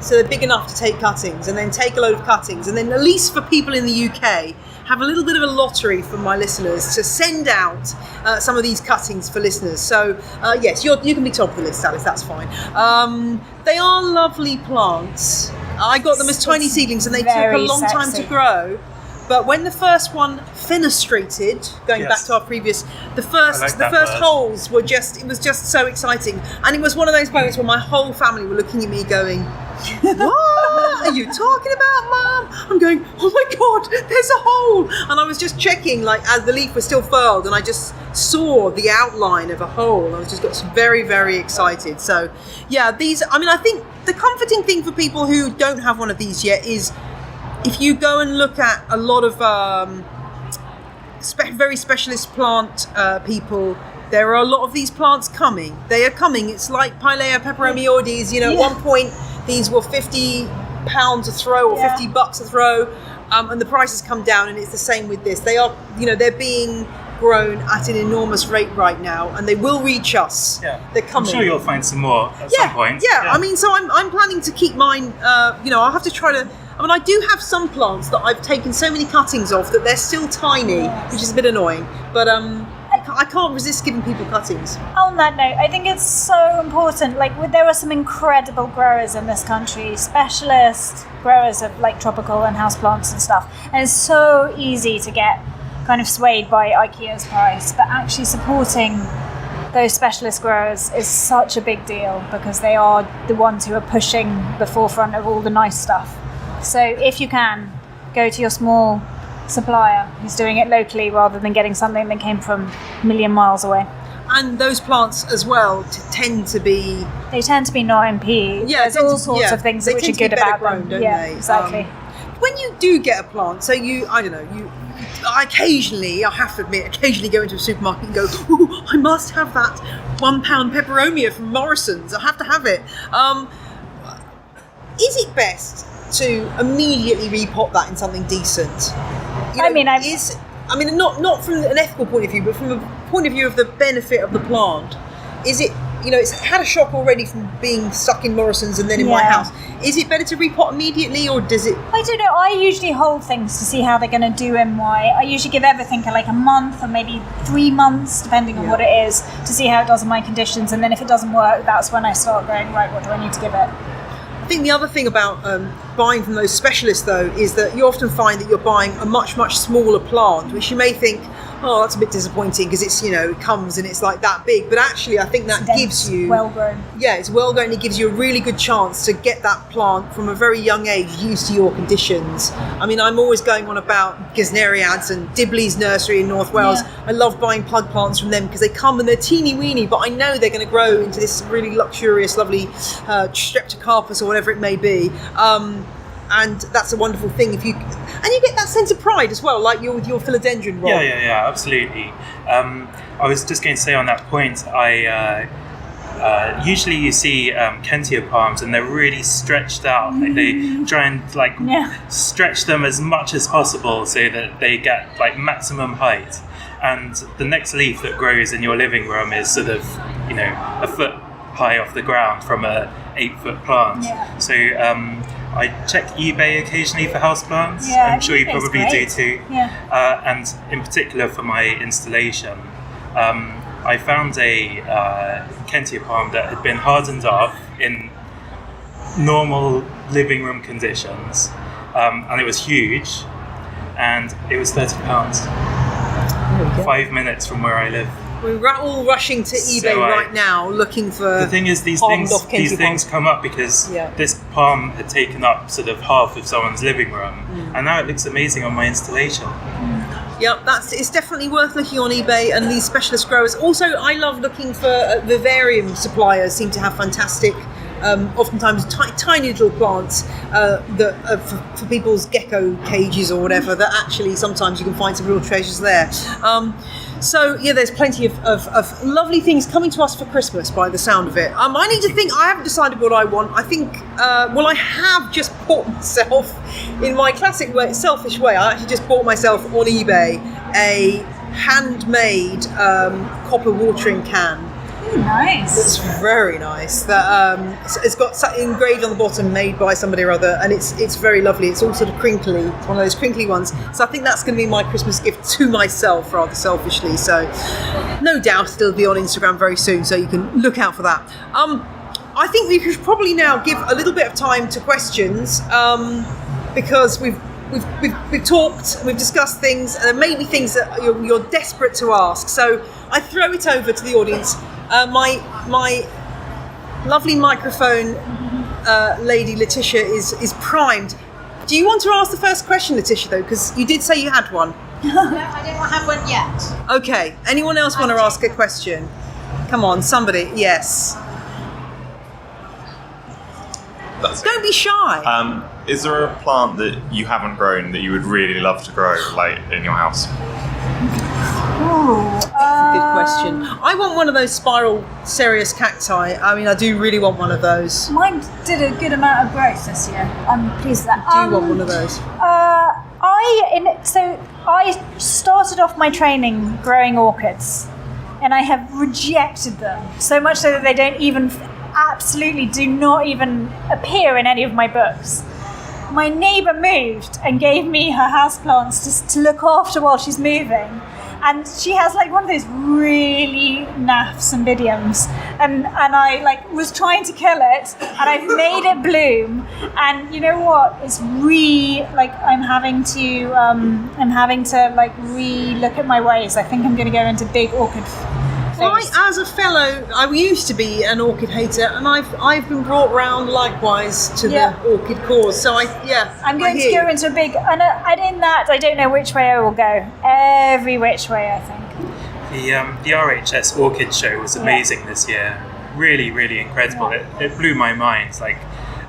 so they're big enough to take cuttings, and then take a load of cuttings, and then at least for people in the UK, have a little bit of a lottery from my listeners to send out some of these cuttings for listeners. So yes, you can be top of the list, Alice, that's fine. They are lovely plants. I got them as tiny seedlings, and they took a long time to grow. But when the first one fenestrated, going back to our previous, the first holes were it was just so exciting. And it was one of those moments where my whole family were looking at me going, what are you talking about, Mum? I'm going, oh my God, there's a hole. And I was just checking, as the leaf was still furled, and I just saw the outline of a hole. I just got very, very excited. So yeah, I think the comforting thing for people who don't have one of these yet is, if you go and look at a lot of very specialist plant people, there are a lot of these plants coming. They are coming. It's like Pilea peperomioides. At one point, these were £50 a throw or $50 a throw, and the prices come down. And it's the same with this. They are, they're being grown at an enormous rate right now, and they will reach us. Yeah, they're coming. I'm sure you'll find some more at some point. Yeah. So I'm planning to keep mine. I'll have to try to. I do have some plants that I've taken so many cuttings off that they're still tiny, which is a bit annoying. But I can't resist giving people cuttings. On that note, I think it's so important. There are some incredible growers in this country, specialist growers of tropical and houseplants and stuff. And it's so easy to get kind of swayed by IKEA's price, but actually supporting those specialist growers is such a big deal, because they are the ones who are pushing the forefront of all the nice stuff. So if you can, go to your small supplier who's doing it locally rather than getting something that came from a million miles away. And those plants as well tend to be non-MP. Yeah, there's all sorts of things which are good about grown, them. Don't they? Exactly. When you do get a plant, so I have to admit, occasionally go into a supermarket and go, ooh, I must have that £1 peperomia from Morrison's. I have to have it. Is it best to immediately repot that in something decent? Not from an ethical point of view, but from a point of view of the benefit of the plant. Is it, it's had a shock already from being stuck in Morrison's and then in my house. Is it better to repot immediately, or does it? I don't know. I usually hold things to see how they're going to do and why. I usually give everything a month or maybe 3 months, depending on what it is, to see how it does in my conditions. And then if it doesn't work, that's when I start going, right, what do I need to give it? I think the other thing about buying from those specialists, though, is that you often find that you're buying a much, much smaller plant, which you may think, oh, that's a bit disappointing because it's, it comes and it's like that big. But actually, I think that gives you... well-grown. Yeah, it's well-grown. It gives you a really good chance to get that plant from a very young age used to your conditions. I mean, I'm always going on about Gesneriads and Dibley's Nursery in North Wales. Yeah. I love buying plug plants from them because they come and they're teeny weeny, but I know they're going to grow into this really luxurious, lovely streptocarpus or whatever it may be. And that's a wonderful thing and you get that sense of pride as well, like with your philodendron, Rob. Yeah, absolutely. I was just going to say on that point, usually you see Kentia palms and they're really stretched out. Like they try and stretch them as much as possible so that they get like maximum height. And the next leaf that grows in your living room is sort of, a foot high off the ground from a 8-foot plant. Yeah. So I check eBay occasionally for houseplants. Yeah, I'm sure you probably do too. Yeah. And in particular for my installation, I found a Kentia palm that had been hardened off in normal living room conditions, and it was huge, and it was £30. 5 minutes from where I live. We're all rushing to eBay right now, looking for. The thing is, these things come up because this palm had taken up sort of half of someone's living room, and now it looks amazing on my installation. Yeah, it's definitely worth looking on eBay and these specialist growers. Also, I love looking for vivarium suppliers. Seem to have fantastic, oftentimes tiny little plants that for people's gecko cages or whatever. That actually sometimes you can find some real treasures there. So there's plenty of lovely things coming to us for Christmas by the sound of it. I need to think. I haven't decided what I want. I think. I have just bought myself, in my classic way, selfish way. I actually just bought myself on eBay a handmade copper watering can. Nice. It's very nice. It's got something engraved on the bottom, made by somebody or other, and it's very lovely. It's all sort of crinkly. It's one of those crinkly ones. So I think that's going to be my Christmas gift to myself, rather selfishly. So no doubt it'll be on Instagram very soon, so you can look out for that. I think we should probably now give a little bit of time to questions, because we've talked, we've discussed things, and there may be things that you're desperate to ask. So I throw it over to the audience. My lovely microphone lady Letitia is primed. Do you want to ask the first question, Letitia, though? Because you did say you had one. No, I don't have one yet. Okay. Anyone else want to ask a question? Come on, somebody. Yes. Don't be shy. Is there a plant that you haven't grown that you would really love to grow, like in your house? That's a good question. I want one of those spiral cereus cacti. I mean, I do really want one of those. Mine did a good amount of growth this year. I'm pleased with that. Do you want one of those? I started off my training growing orchids, and I have rejected them so much so that they absolutely do not even appear in any of my books. My neighbour moved and gave me her houseplants to look after while she's moving. And she has like one of those really naff cymbidiums, and I was trying to kill it, and I've made it bloom. And you know what? It's I'm having to re-look at my ways. I think I'm going to go into big orchid. As a fellow, I used to be an orchid hater, and I've been brought round likewise to the orchid cause. So I'm going to go into a big, and in that I don't know which way I will go. Every which way, I think. The RHS Orchid Show was amazing this year. Really, really incredible. Yeah. It blew my mind.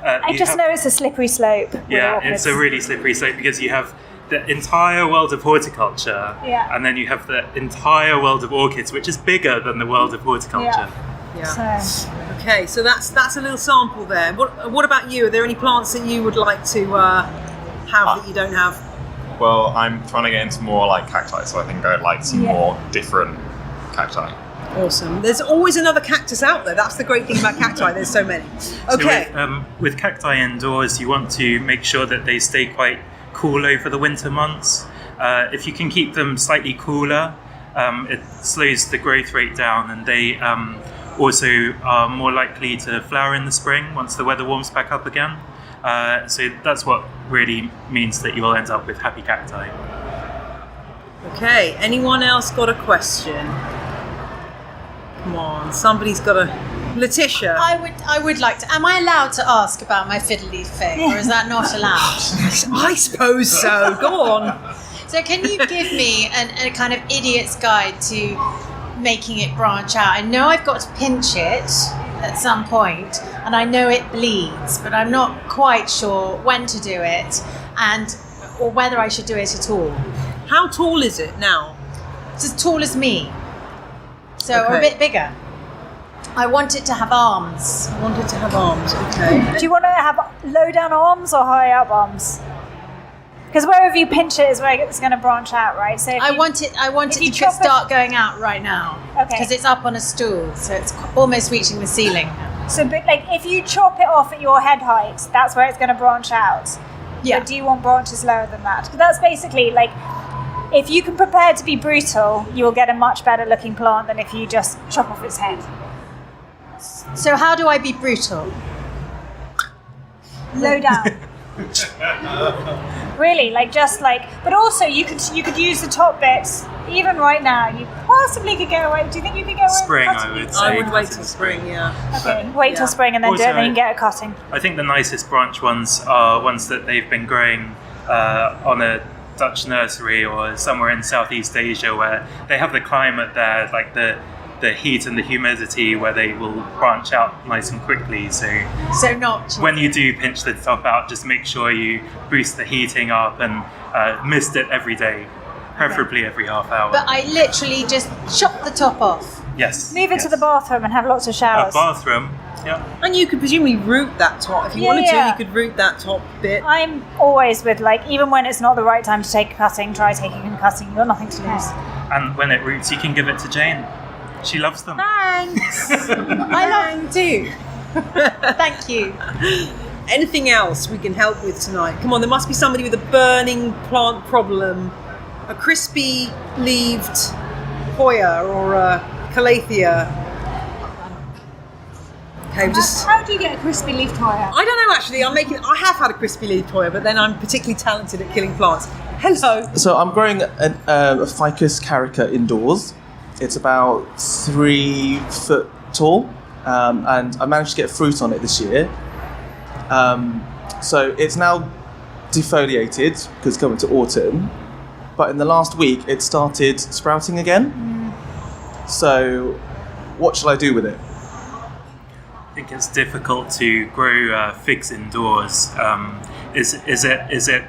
I just know it's a slippery slope. Yeah, it's a really slippery slope because you have the entire world of horticulture, and then you have the entire world of orchids, which is bigger than the world of horticulture. Okay, so that's a little sample there. What about you? Are there any plants that you would like to have that you don't have? Well, I'm trying to get into more like cacti, so I think I'd like some more different cacti. Awesome. There's always another cactus out there. That's the great thing about cacti. There's so many. Okay. So with cacti indoors, you want to make sure that they stay quite cool over the winter months. If you can keep them slightly cooler, it slows the growth rate down, and they also are more likely to flower in the spring once the weather warms back up again. So that's what really means that you will end up with happy cacti. Okay, anyone else got a question? Come on, somebody's got a... Letitia. I would like to. Am I allowed to ask about my fiddly fig, or is that not allowed? I suppose so. Go on. So can you give me a kind of idiot's guide to making it branch out? I know I've got to pinch it at some point, and I know it bleeds, but I'm not quite sure when to do it, or whether I should do it at all. How tall is it now? It's as tall as me, so or a bit bigger. I want it to have arms. Okay. Do you want to have low down arms or high up arms? Because wherever you pinch it is where it's going to branch out, right? So I want it to start going out right now. Okay. Because it's up on a stool, so it's almost reaching the ceiling. So, but like, if you chop it off at your head height, that's where it's going to branch out. Yeah. But do you want branches lower than that? Because that's basically like, if you can prepare to be brutal, you will get a much better looking plant than if you just chop off its head. So how do I be brutal? Low down. Really, but also you could use the top bits. Even right now, you possibly could get away. Do you think you could get away? Spring, with I would say. I would wait till spring. Yeah. Okay, wait till spring and then do it, and then you get a cutting. I think the nicest branch ones are ones that they've been growing on a Dutch nursery or somewhere in Southeast Asia, where they have the climate there, like the heat and the humidity, where they will branch out nice and quickly. So not when you do pinch the top out, just make sure you boost the heating up and mist it every day, preferably every half hour. But I literally just chop the top off. Yes. Move it to the bathroom and have lots of showers. Bathroom. Yeah. And you could presumably root that top. If you wanted to, you could root that top bit. I'm always with, even when it's not the right time to take a cutting, try taking a cutting. You've got nothing to lose. And when it roots, you can give it to Jane. She loves them. Thanks. I love them too. Thank you. Anything else we can help with tonight? Come on, there must be somebody with a burning plant problem. A crispy leaved Hoya or a Calathea. Okay, How do you get a crispy leafed Hoya? I don't know actually. I have had a crispy leaved Hoya, but then I'm particularly talented at killing plants. Hello. So I'm growing a ficus carica indoors. It's about 3 foot tall, and I managed to get fruit on it this year. So it's now defoliated because it's coming to autumn. But in the last week, it started sprouting again. So what shall I do with it? I think it's difficult to grow figs indoors. Is it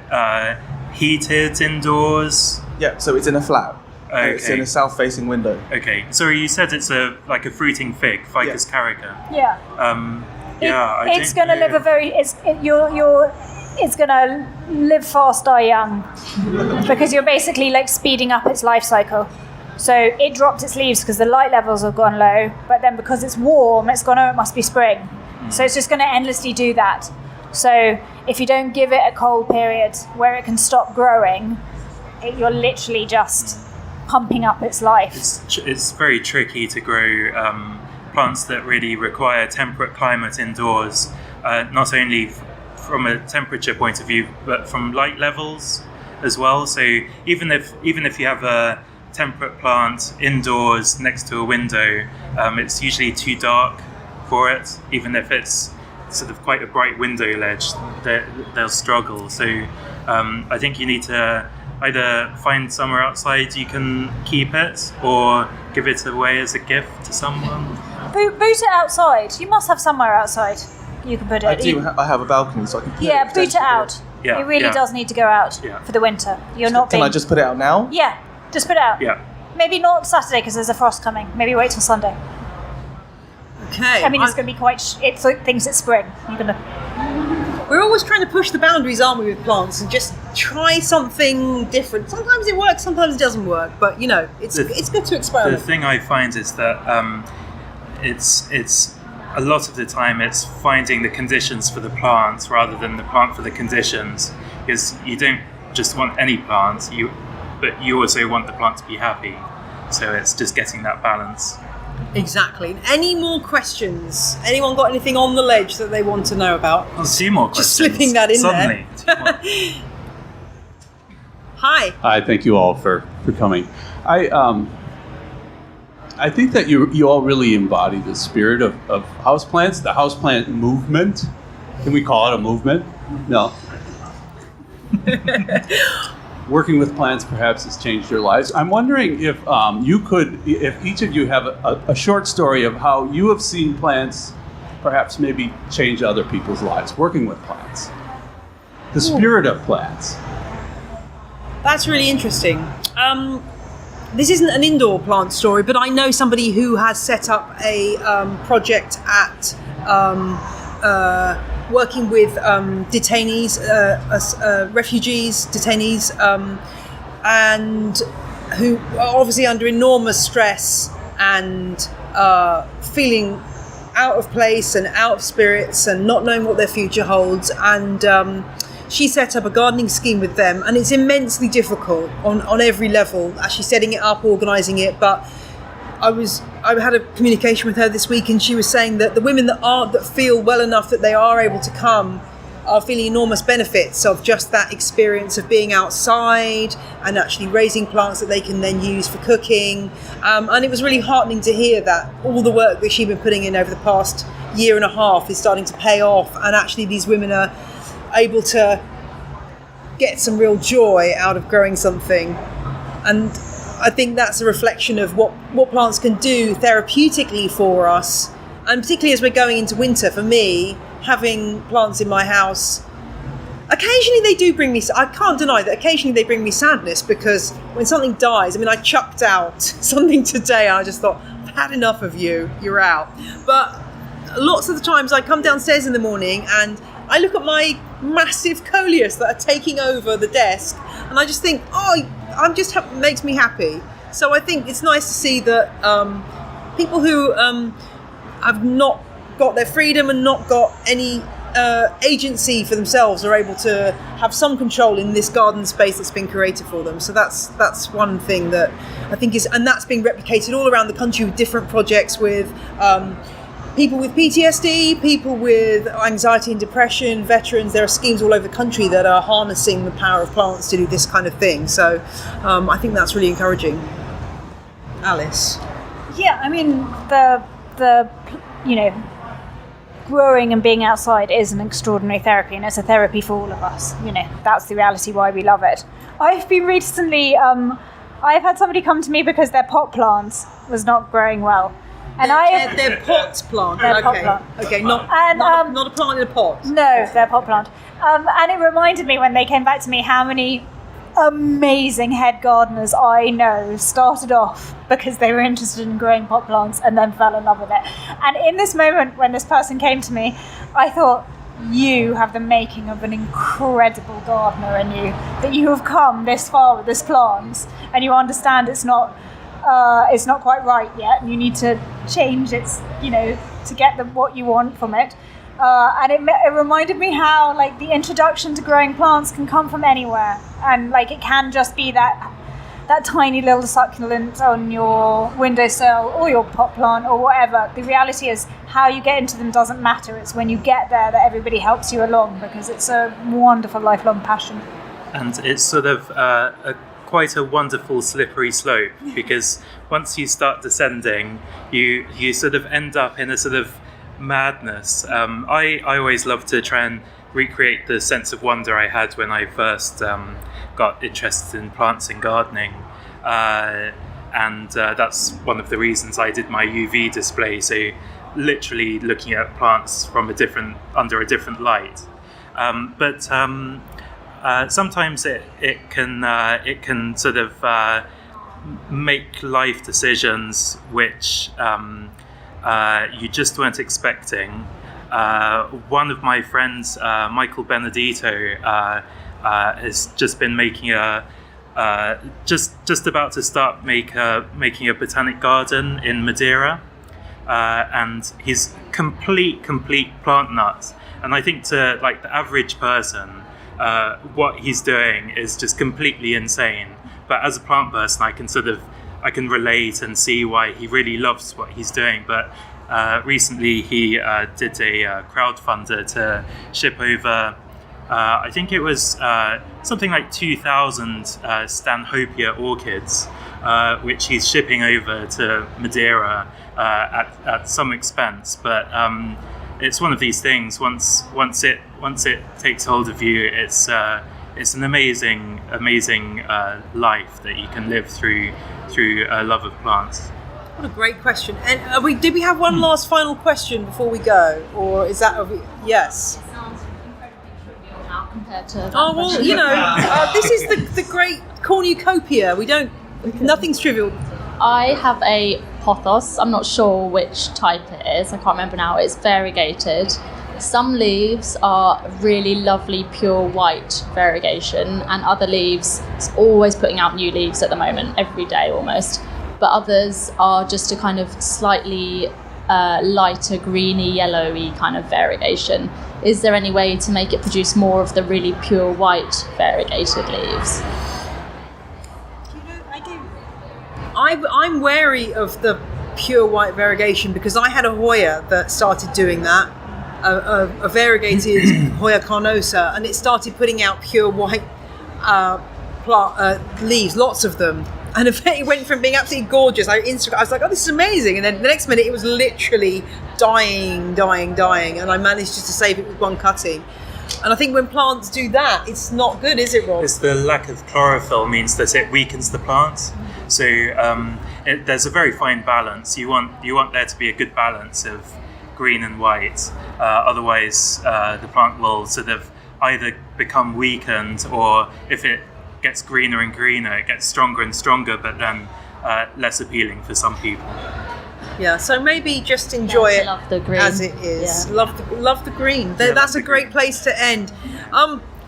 heated indoors? Yeah, so it's in a flat. Okay. It's in a south-facing window. Okay. Sorry, you said it's a fruiting fig, Ficus carica. Yeah. It's going to live it's going to live fast, die young, because you're basically speeding up its life cycle. So it dropped its leaves because the light levels have gone low, but then because it's warm, it's gone, it must be spring. So it's just going to endlessly do that. So if you don't give it a cold period where it can stop growing, you're literally just pumping up its life. It's very tricky to grow plants that really require temperate climate indoors, not only from a temperature point of view, but from light levels as well. So even if you have a temperate plant indoors next to a window, it's usually too dark for it. Even if it's sort of quite a bright window ledge, they'll struggle. So I think you need to either find somewhere outside you can keep it, or give it away as a gift to someone. Boot it outside. You must have somewhere outside you can put it. I have a balcony, so I can put it. Boot it out. Yeah, it really does need to go out for the winter. Can I just put it out now? Yeah, just put it out. Yeah. Maybe not Saturday because there's a frost coming. Maybe wait till Sunday. Okay. I mean, it's going to be it thinks it's spring. We're always trying to push the boundaries, aren't we, with plants, and just try something different. Sometimes it works, sometimes it doesn't work, but it's good to experiment. The thing I find is that it's a lot of the time it's finding the conditions for the plants rather than the plant for the conditions, because you don't just want any plant, but you also want the plant to be happy. So it's just getting that balance. Exactly. Any more questions? Anyone got anything on the ledge that they want to know about? I'll see more questions. Just slipping that in Suddenly. there. Hi. Hi, thank you all for coming. I think that you all really embody the spirit of houseplants, the houseplant movement. Can we call it a movement? No. Working with plants perhaps has changed your lives. I'm wondering if if each of you have a short story of how you have seen plants perhaps maybe change other people's lives, working with plants. The spirit of plants. That's really interesting. This isn't an indoor plant story, but I know somebody who has set up a project at working with detainees, refugees, detainees, and who are obviously under enormous stress and feeling out of place and out of spirits and not knowing what their future holds. And she set up a gardening scheme with them, and it's immensely difficult on every level, actually setting it up, organising it. But I had a communication with her this week, and she was saying that the women that feel well enough that they are able to come are feeling enormous benefits of just that experience of being outside and actually raising plants that they can then use for cooking. And it was really heartening to hear that all the work that she'd been putting in over the past year and a half is starting to pay off, and actually these women are able to get some real joy out of growing something. And I think that's a reflection of what plants can do therapeutically for us, and particularly as we're going into winter. For me, having plants in my house, occasionally they do bring me, I can't deny that occasionally they bring me sadness, because when something dies, I mean, I chucked out something today and I just thought, I've had enough of you, you're out. But lots of the times I come downstairs in the morning and I look at my massive coleus that are taking over the desk, and I just think, makes me happy. So I think it's nice to see that people who have not got their freedom and not got any agency for themselves are able to have some control in this garden space that's been created for them. So that's one thing that I think is, and that's being replicated all around the country with different projects with people with PTSD, people with anxiety and depression, veterans. There are schemes all over the country that are harnessing the power of plants to do this kind of thing. So I think that's really encouraging. Alice? Yeah, I mean, the growing and being outside is an extraordinary therapy, and it's a therapy for all of us. That's the reality why we love it. I've been recently, I've had somebody come to me because their pot plants was not growing well. And they're pot plant. They're pot plant. Okay, not a plant in a pot. No, they're pot plant. And it reminded me when they came back to me how many amazing head gardeners I know started off because they were interested in growing pot plants and then fell in love with it. And in this moment when this person came to me, I thought, you have the making of an incredible gardener in you, that you have come this far with this plant and you understand it's not quite right yet, and you need to change it, to get what you want from it. And it reminded me how, like, the introduction to growing plants can come from anywhere, and like it can just be that tiny little succulent on your windowsill or your pot plant or whatever. The reality is, how you get into them doesn't matter. It's when you get there that everybody helps you along, because it's a wonderful lifelong passion. And it's sort of quite a wonderful slippery slope, because once you start descending, you sort of end up in a sort of madness. I always love to try and recreate the sense of wonder I had when I first got interested in plants and gardening, and that's one of the reasons I did my UV display, so literally looking at plants from under a different light. But sometimes it can sort of make life decisions which you just weren't expecting. One of my friends, Michael Benedito, has just been making just about to start making a botanic garden in Madeira, and he's complete plant nut. And I think to like the average person, what he's doing is just completely insane. But as a plant person, I can relate and see why he really loves what he's doing. But recently he did a crowdfunder to ship over I think it was something like 2,000 Stanhopea orchids, which he's shipping over to Madeira at some expense. But it's one of these things. Once it takes hold of you, it's an amazing life that you can live through a love of plants. What a great question. And did we have one last final question before we go, or is that yes? It sounds incredibly trivial now compared to. Oh well, this is the great cornucopia. Nothing's trivial. I have a pothos. I'm not sure which type it is. I can't remember now. It's variegated. Some leaves are really lovely, pure white variegation, and other leaves, it's always putting out new leaves at the moment, every day almost. But others are just a kind of slightly lighter, greeny, yellowy kind of variegation. Is there any way to make it produce more of the really pure white variegated leaves? I'm wary of the pure white variegation because I had a Hoya that started doing that, a variegated Hoya carnosa, and it started putting out pure white leaves, lots of them. And it went from being absolutely gorgeous. I was like, oh, this is amazing. And then the next minute, it was literally dying. And I managed just to save it with one cutting. And I think when plants do that, it's not good, is it, Rob? It's the lack of chlorophyll means that it weakens the plant. So there's a very fine balance. You want there to be a good balance of green and white. Otherwise, the plant will sort of either become weakened, or if it gets greener and greener, it gets stronger and stronger, but then less appealing for some people. Yeah, so maybe just enjoy it love the green. As it is. Yeah. Love the green. That's a great place to end.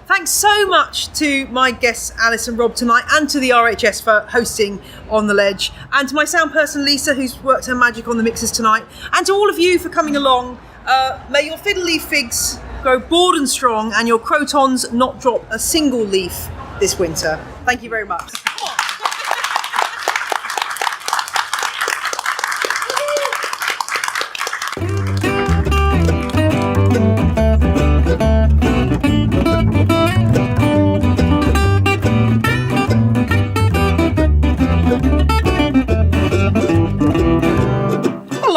Thanks so much to my guests Alys and Rob tonight, and to the RHS for hosting On the Ledge, and to my sound person Lisa, who's worked her magic on the mixes tonight, and to all of you for coming along. May your fiddle leaf figs grow broad and strong, and your crotons not drop a single leaf this winter. Thank you very much.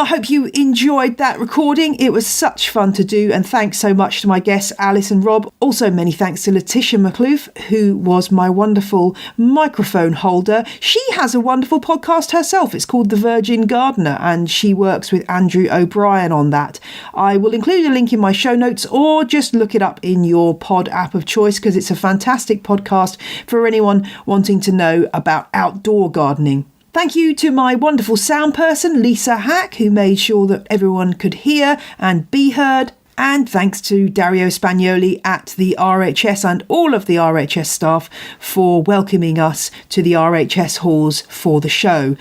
I hope you enjoyed that recording. It was such fun to do, and thanks so much to my guests Alys and Rob. Also many thanks to Letitia McCloof, who was my wonderful microphone holder. She has a wonderful podcast herself. It's called The Virgin Gardener, and she works with Andrew O'Brien on that. I will include a link in my show notes, or just look it up in your pod app of choice, because it's a fantastic podcast for anyone wanting to know about outdoor gardening. Thank you to my wonderful sound person, Lisa Hack, who made sure that everyone could hear and be heard. And thanks to Dario Spagnoli at the RHS and all of the RHS staff for welcoming us to the RHS halls for the show.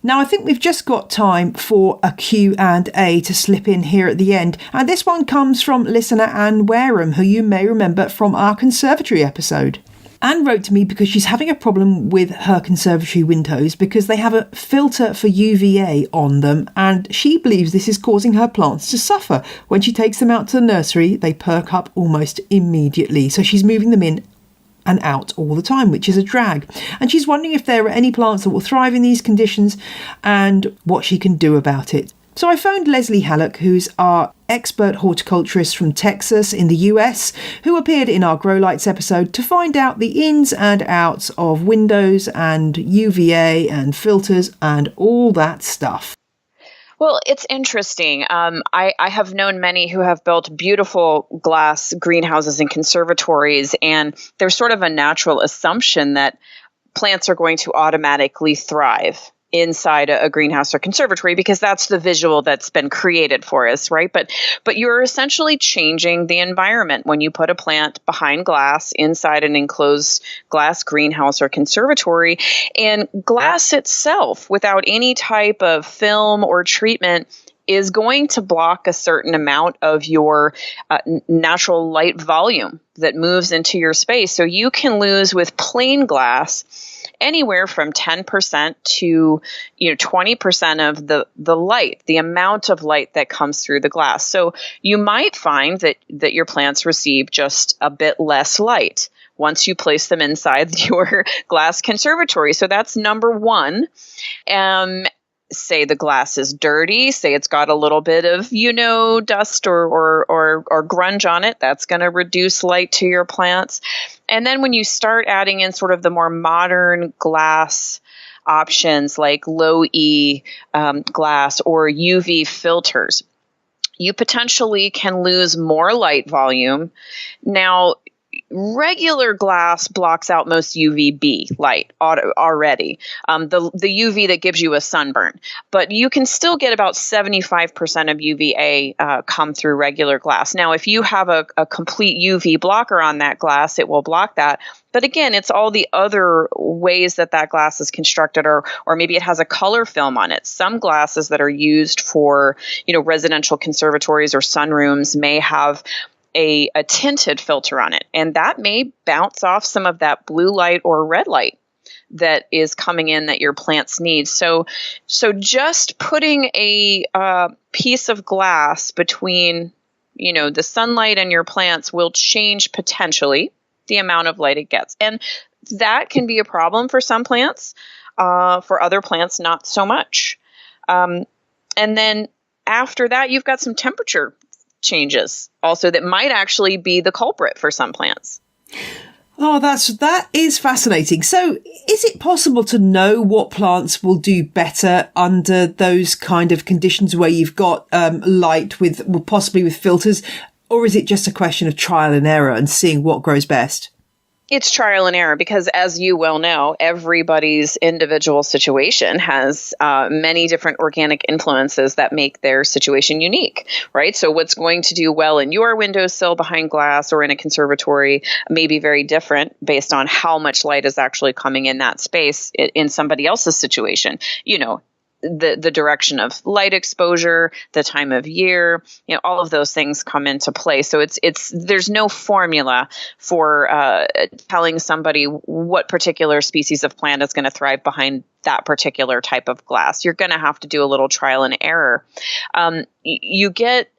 Now, I think we've just got time for a Q&A to slip in here at the end. And this one comes from listener Anne Wareham, who you may remember from our conservatory episode. Anne wrote to me because she's having a problem with her conservatory windows because they have a filter for UVA on them, and she believes this is causing her plants to suffer. When she takes them out to the nursery, they perk up almost immediately. So she's moving them in and out all the time, which is a drag. And she's wondering if there are any plants that will thrive in these conditions and what she can do about it. So I phoned Leslie Hallock, who's our expert horticulturist from Texas in the US, who appeared in our Grow Lights episode, to find out the ins and outs of windows and UVA and filters and all that stuff. Well, it's interesting. I have known many who have built beautiful glass greenhouses and conservatories, and there's sort of a natural assumption that plants are going to automatically thrive inside a greenhouse or conservatory because that's the visual that's been created for us, right? But you're essentially changing the environment when you put a plant behind glass inside an enclosed glass greenhouse or conservatory. And glass itself, without any type of film or treatment, is going to block a certain amount of your natural light volume that moves into your space. So you can lose with plain glass anywhere from 10% to 20% of the light, the amount of light that comes through the glass. So you might find that your plants receive just a bit less light once you place them inside your glass conservatory. So that's number one. Say the glass is dirty, say it's got a little bit of, dust or grunge on it, that's going to reduce light to your plants. And then when you start adding in sort of the more modern glass options like low E glass or UV filters, you potentially can lose more light volume. Now, regular glass blocks out most UVB light already, the UV that gives you a sunburn. But you can still get about 75% of UVA come through regular glass. Now, if you have a complete UV blocker on that glass, it will block that. But again, it's all the other ways that glass is constructed, or maybe it has a color film on it. Some glasses that are used for, residential conservatories or sunrooms may have a tinted filter on it, and that may bounce off some of that blue light or red light that is coming in that your plants need. So just putting a piece of glass between, the sunlight and your plants will change potentially the amount of light it gets. And that can be a problem for some plants. For other plants, not so much. And then after that, you've got some temperature changes also that might actually be the culprit for some plants. Oh, that is fascinating. So is it possible to know what plants will do better under those kind of conditions where you've got light possibly with filters, or is it just a question of trial and error and seeing what grows best? It's trial and error because, as you well know, everybody's individual situation has many different organic influences that make their situation unique, right? So what's going to do well in your windowsill behind glass or in a conservatory may be very different based on how much light is actually coming in that space in somebody else's situation. The direction of light exposure, the time of year, all of those things come into play. So there's no formula for telling somebody what particular species of plant is going to thrive behind that particular type of glass. You're going to have to do a little trial and error. You get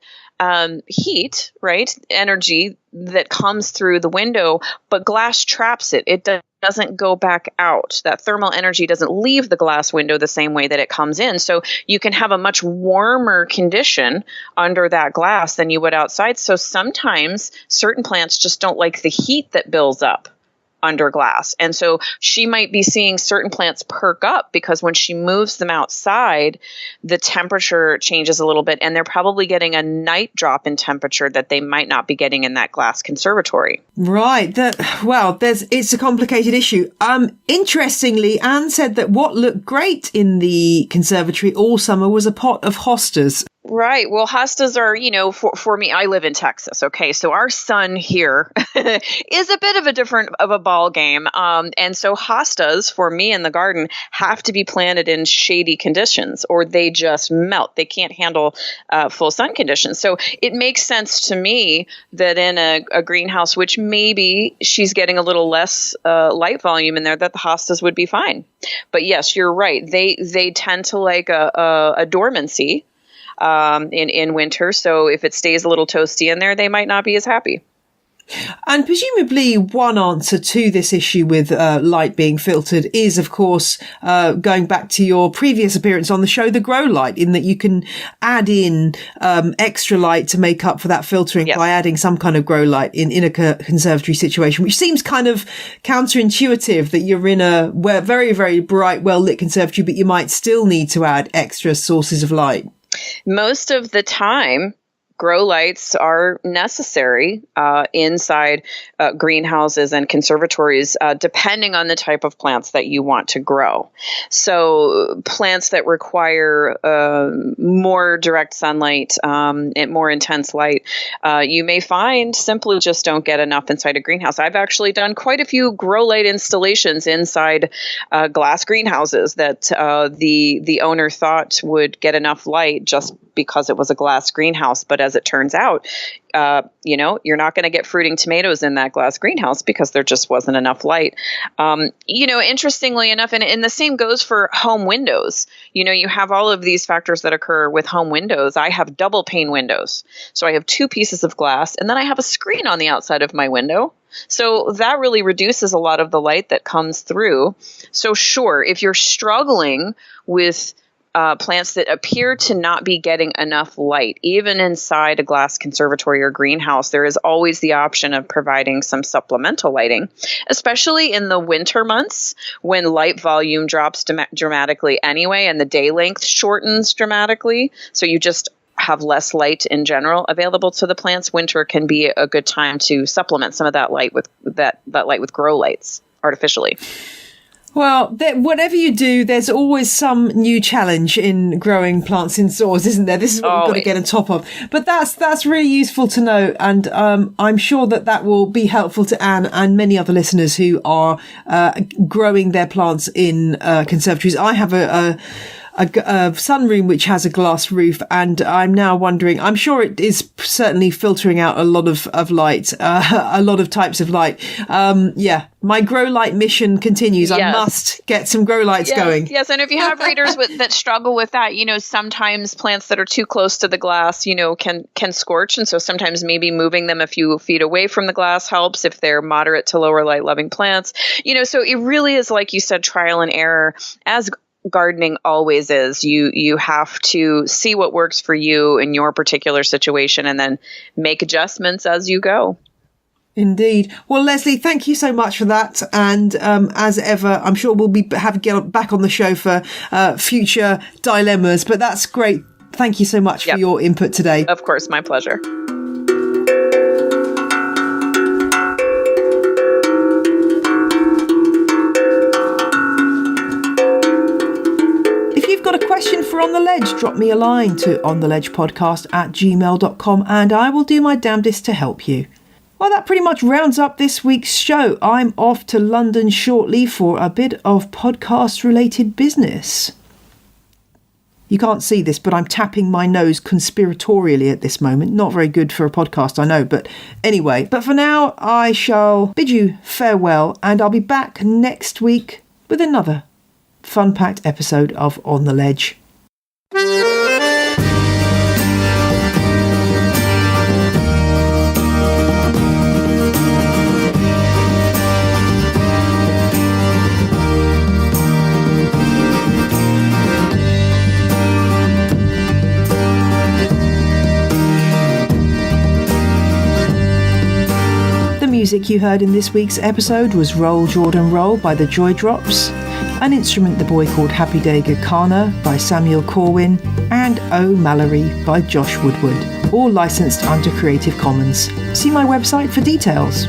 heat, right? Energy that comes through the window, but glass traps it. It doesn't go back out. That thermal energy doesn't leave the glass window the same way that it comes in. So you can have a much warmer condition under that glass than you would outside. So sometimes certain plants just don't like the heat that builds up under glass. And so she might be seeing certain plants perk up because when she moves them outside, the temperature changes a little bit and they're probably getting a night drop in temperature that they might not be getting in that glass conservatory. Right. It's a complicated issue. Interestingly, Anne said that what looked great in the conservatory all summer was a pot of hostas. Right. Well, hostas are, for me, I live in Texas. Okay. So our sun here is a bit of a ball game. And so hostas for me in the garden have to be planted in shady conditions or they just melt. They can't handle full sun conditions. So it makes sense to me that in a greenhouse, which maybe she's getting a little less light volume in there, that the hostas would be fine. But yes, you're right. They tend to like a dormancy in winter. So if it stays a little toasty in there, they might not be as happy. And presumably one answer to this issue with light being filtered is, of course, going back to your previous appearance on the show, the grow light, in that you can add in extra light to make up for that filtering by adding some kind of grow light in a conservatory situation, which seems kind of counterintuitive that you're in a very, very bright, well-lit conservatory, but you might still need to add extra sources of light. Most of the time, grow lights are necessary inside greenhouses and conservatories, depending on the type of plants that you want to grow. So plants that require more direct sunlight and more intense light, you may find simply just don't get enough inside a greenhouse. I've actually done quite a few grow light installations inside glass greenhouses that the owner thought would get enough light just because it was a glass greenhouse. But as it turns out, you're not going to get fruiting tomatoes in that glass greenhouse because there just wasn't enough light. Interestingly enough, and the same goes for home windows. You have all of these factors that occur with home windows. I have double pane windows. So I have 2 pieces of glass, and then I have a screen on the outside of my window. So that really reduces a lot of the light that comes through. So sure, if you're struggling with plants that appear to not be getting enough light, even inside a glass conservatory or greenhouse, there is always the option of providing some supplemental lighting, especially in the winter months when light volume drops dramatically anyway and the day length shortens dramatically. So you just have less light in general available to the plants. Winter can be a good time to supplement some of that light with that light with grow lights artificially. Well, whatever you do, there's always some new challenge in growing plants indoors, isn't there? This is what we've got to get on top of. But that's really useful to know. And I'm sure that will be helpful to Anne and many other listeners who are growing their plants in conservatories. I have a sunroom which has a glass roof, and I'm now wondering, I'm sure it is certainly filtering out a lot of light, a lot of types of light. My grow light mission continues. Yes. I must get some grow lights going. Yes, and if you have readers that struggle with that, sometimes plants that are too close to the glass, can scorch. And so sometimes maybe moving them a few feet away from the glass helps if they're moderate to lower light loving plants. So it really is, like you said, trial and error, as gardening always is. You have to see what works for you in your particular situation and then make adjustments as you go. Indeed. Well, Leslie, thank you so much for that. And as ever, I'm sure we'll get back on the show for future dilemmas. But that's great. Thank you so much for your input today. Of course, my pleasure. Got a question for On the Ledge, drop me a line to ontheledgepodcast@gmail.com and I will do my damnedest to help you. Well, that pretty much rounds up this week's show. I'm off to London shortly for a bit of podcast-related business. You can't see this, but I'm tapping my nose conspiratorially at this moment. Not very good for a podcast, I know, but anyway. But for now, I shall bid you farewell, and I'll be back next week with another fun-packed episode of On the Ledge. The music you heard in this week's episode was Roll Jordan Roll by the Joy Drops, An Instrument the Boy Called Happy Day Gakana by Samuel Corwin, and Oh Mallory by Josh Woodward, all licensed under Creative Commons. See my website for details.